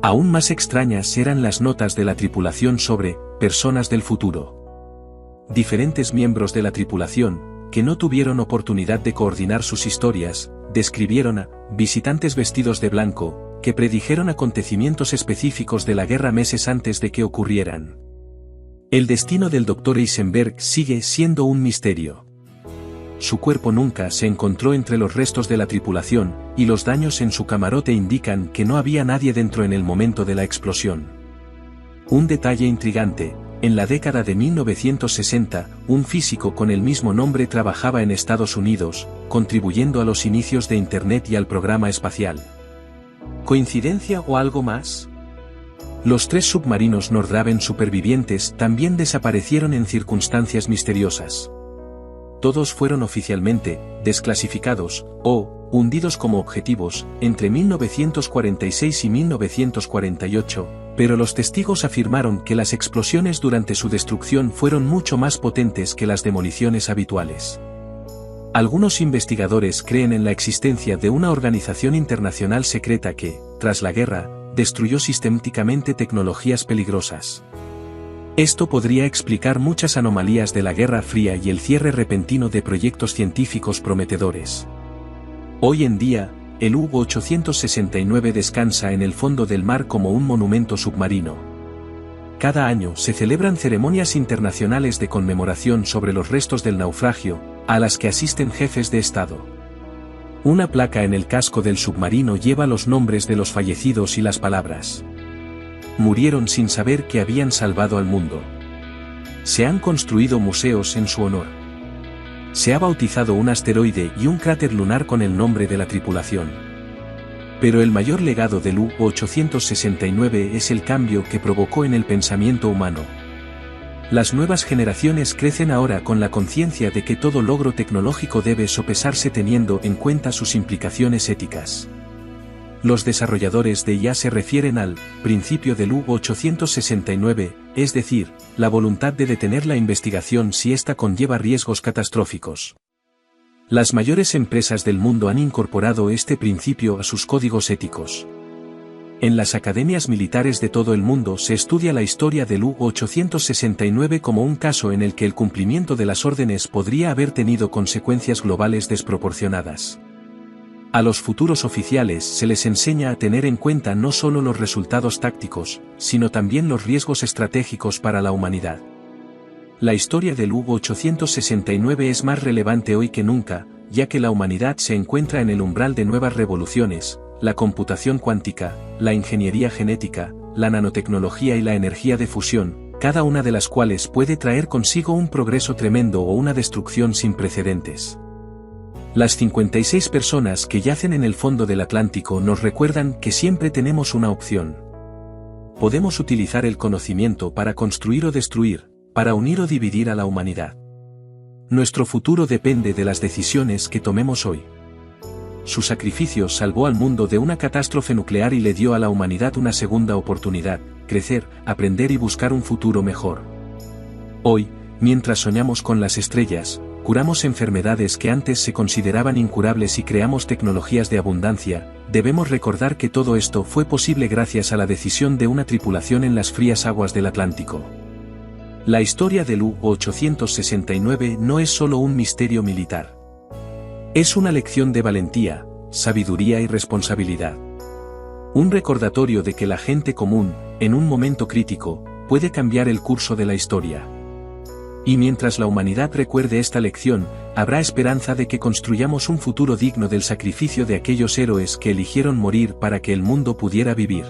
[SPEAKER 1] Aún más extrañas eran las notas de la tripulación sobre personas del futuro. Diferentes miembros de la tripulación, que no tuvieron oportunidad de coordinar sus historias, describieron a visitantes vestidos de blanco, que predijeron acontecimientos específicos de la guerra meses antes de que ocurrieran. El destino del Dr. Eisenberg sigue siendo un misterio. Su cuerpo nunca se encontró entre los restos de la tripulación, y los daños en su camarote indican que no había nadie dentro en el momento de la explosión. Un detalle intrigante: en la década de 1960, un físico con el mismo nombre trabajaba en Estados Unidos, contribuyendo a los inicios de Internet y al programa espacial. ¿Coincidencia o algo más? Los 3 submarinos Nordraven supervivientes también desaparecieron en circunstancias misteriosas. Todos fueron oficialmente desclasificados o hundidos como objetivos entre 1946 y 1948, pero los testigos afirmaron que las explosiones durante su destrucción fueron mucho más potentes que las demoliciones habituales. Algunos investigadores creen en la existencia de una organización internacional secreta que, tras la guerra, destruyó sistemáticamente tecnologías peligrosas. Esto podría explicar muchas anomalías de la Guerra Fría y el cierre repentino de proyectos científicos prometedores. Hoy en día, el U-869 descansa en el fondo del mar como un monumento submarino. Cada año se celebran ceremonias internacionales de conmemoración sobre los restos del naufragio, a las que asisten jefes de Estado. Una placa en el casco del submarino lleva los nombres de los fallecidos y las palabras: murieron sin saber que habían salvado al mundo. Se han construido museos en su honor. Se ha bautizado un asteroide y un cráter lunar con el nombre de la tripulación. Pero el mayor legado del U-869 es el cambio que provocó en el pensamiento humano. Las nuevas generaciones crecen ahora con la conciencia de que todo logro tecnológico debe sopesarse teniendo en cuenta sus implicaciones éticas. Los desarrolladores de IA se refieren al principio del U-869, es decir, la voluntad de detener la investigación si ésta conlleva riesgos catastróficos. Las mayores empresas del mundo han incorporado este principio a sus códigos éticos. En las academias militares de todo el mundo se estudia la historia del U-869 como un caso en el que el cumplimiento de las órdenes podría haber tenido consecuencias globales desproporcionadas. A los futuros oficiales se les enseña a tener en cuenta no solo los resultados tácticos, sino también los riesgos estratégicos para la humanidad. La historia del U-869 es más relevante hoy que nunca, ya que la humanidad se encuentra en el umbral de nuevas revoluciones, la computación cuántica, la ingeniería genética, la nanotecnología y la energía de fusión, cada una de las cuales puede traer consigo un progreso tremendo o una destrucción sin precedentes. Las 56 personas que yacen en el fondo del Atlántico nos recuerdan que siempre tenemos una opción. Podemos utilizar el conocimiento para construir o destruir, para unir o dividir a la humanidad. Nuestro futuro depende de las decisiones que tomemos hoy. Su sacrificio salvó al mundo de una catástrofe nuclear y le dio a la humanidad una segunda oportunidad, crecer, aprender y buscar un futuro mejor. Hoy, mientras soñamos con las estrellas, curamos enfermedades que antes se consideraban incurables y creamos tecnologías de abundancia, debemos recordar que todo esto fue posible gracias a la decisión de una tripulación en las frías aguas del Atlántico. La historia del U-869 no es solo un misterio militar. Es una lección de valentía, sabiduría y responsabilidad. Un recordatorio de que la gente común, en un momento crítico, puede cambiar el curso de la historia. Y mientras la humanidad recuerde esta lección, habrá esperanza de que construyamos un futuro digno del sacrificio de aquellos héroes que eligieron morir para que el mundo pudiera vivir.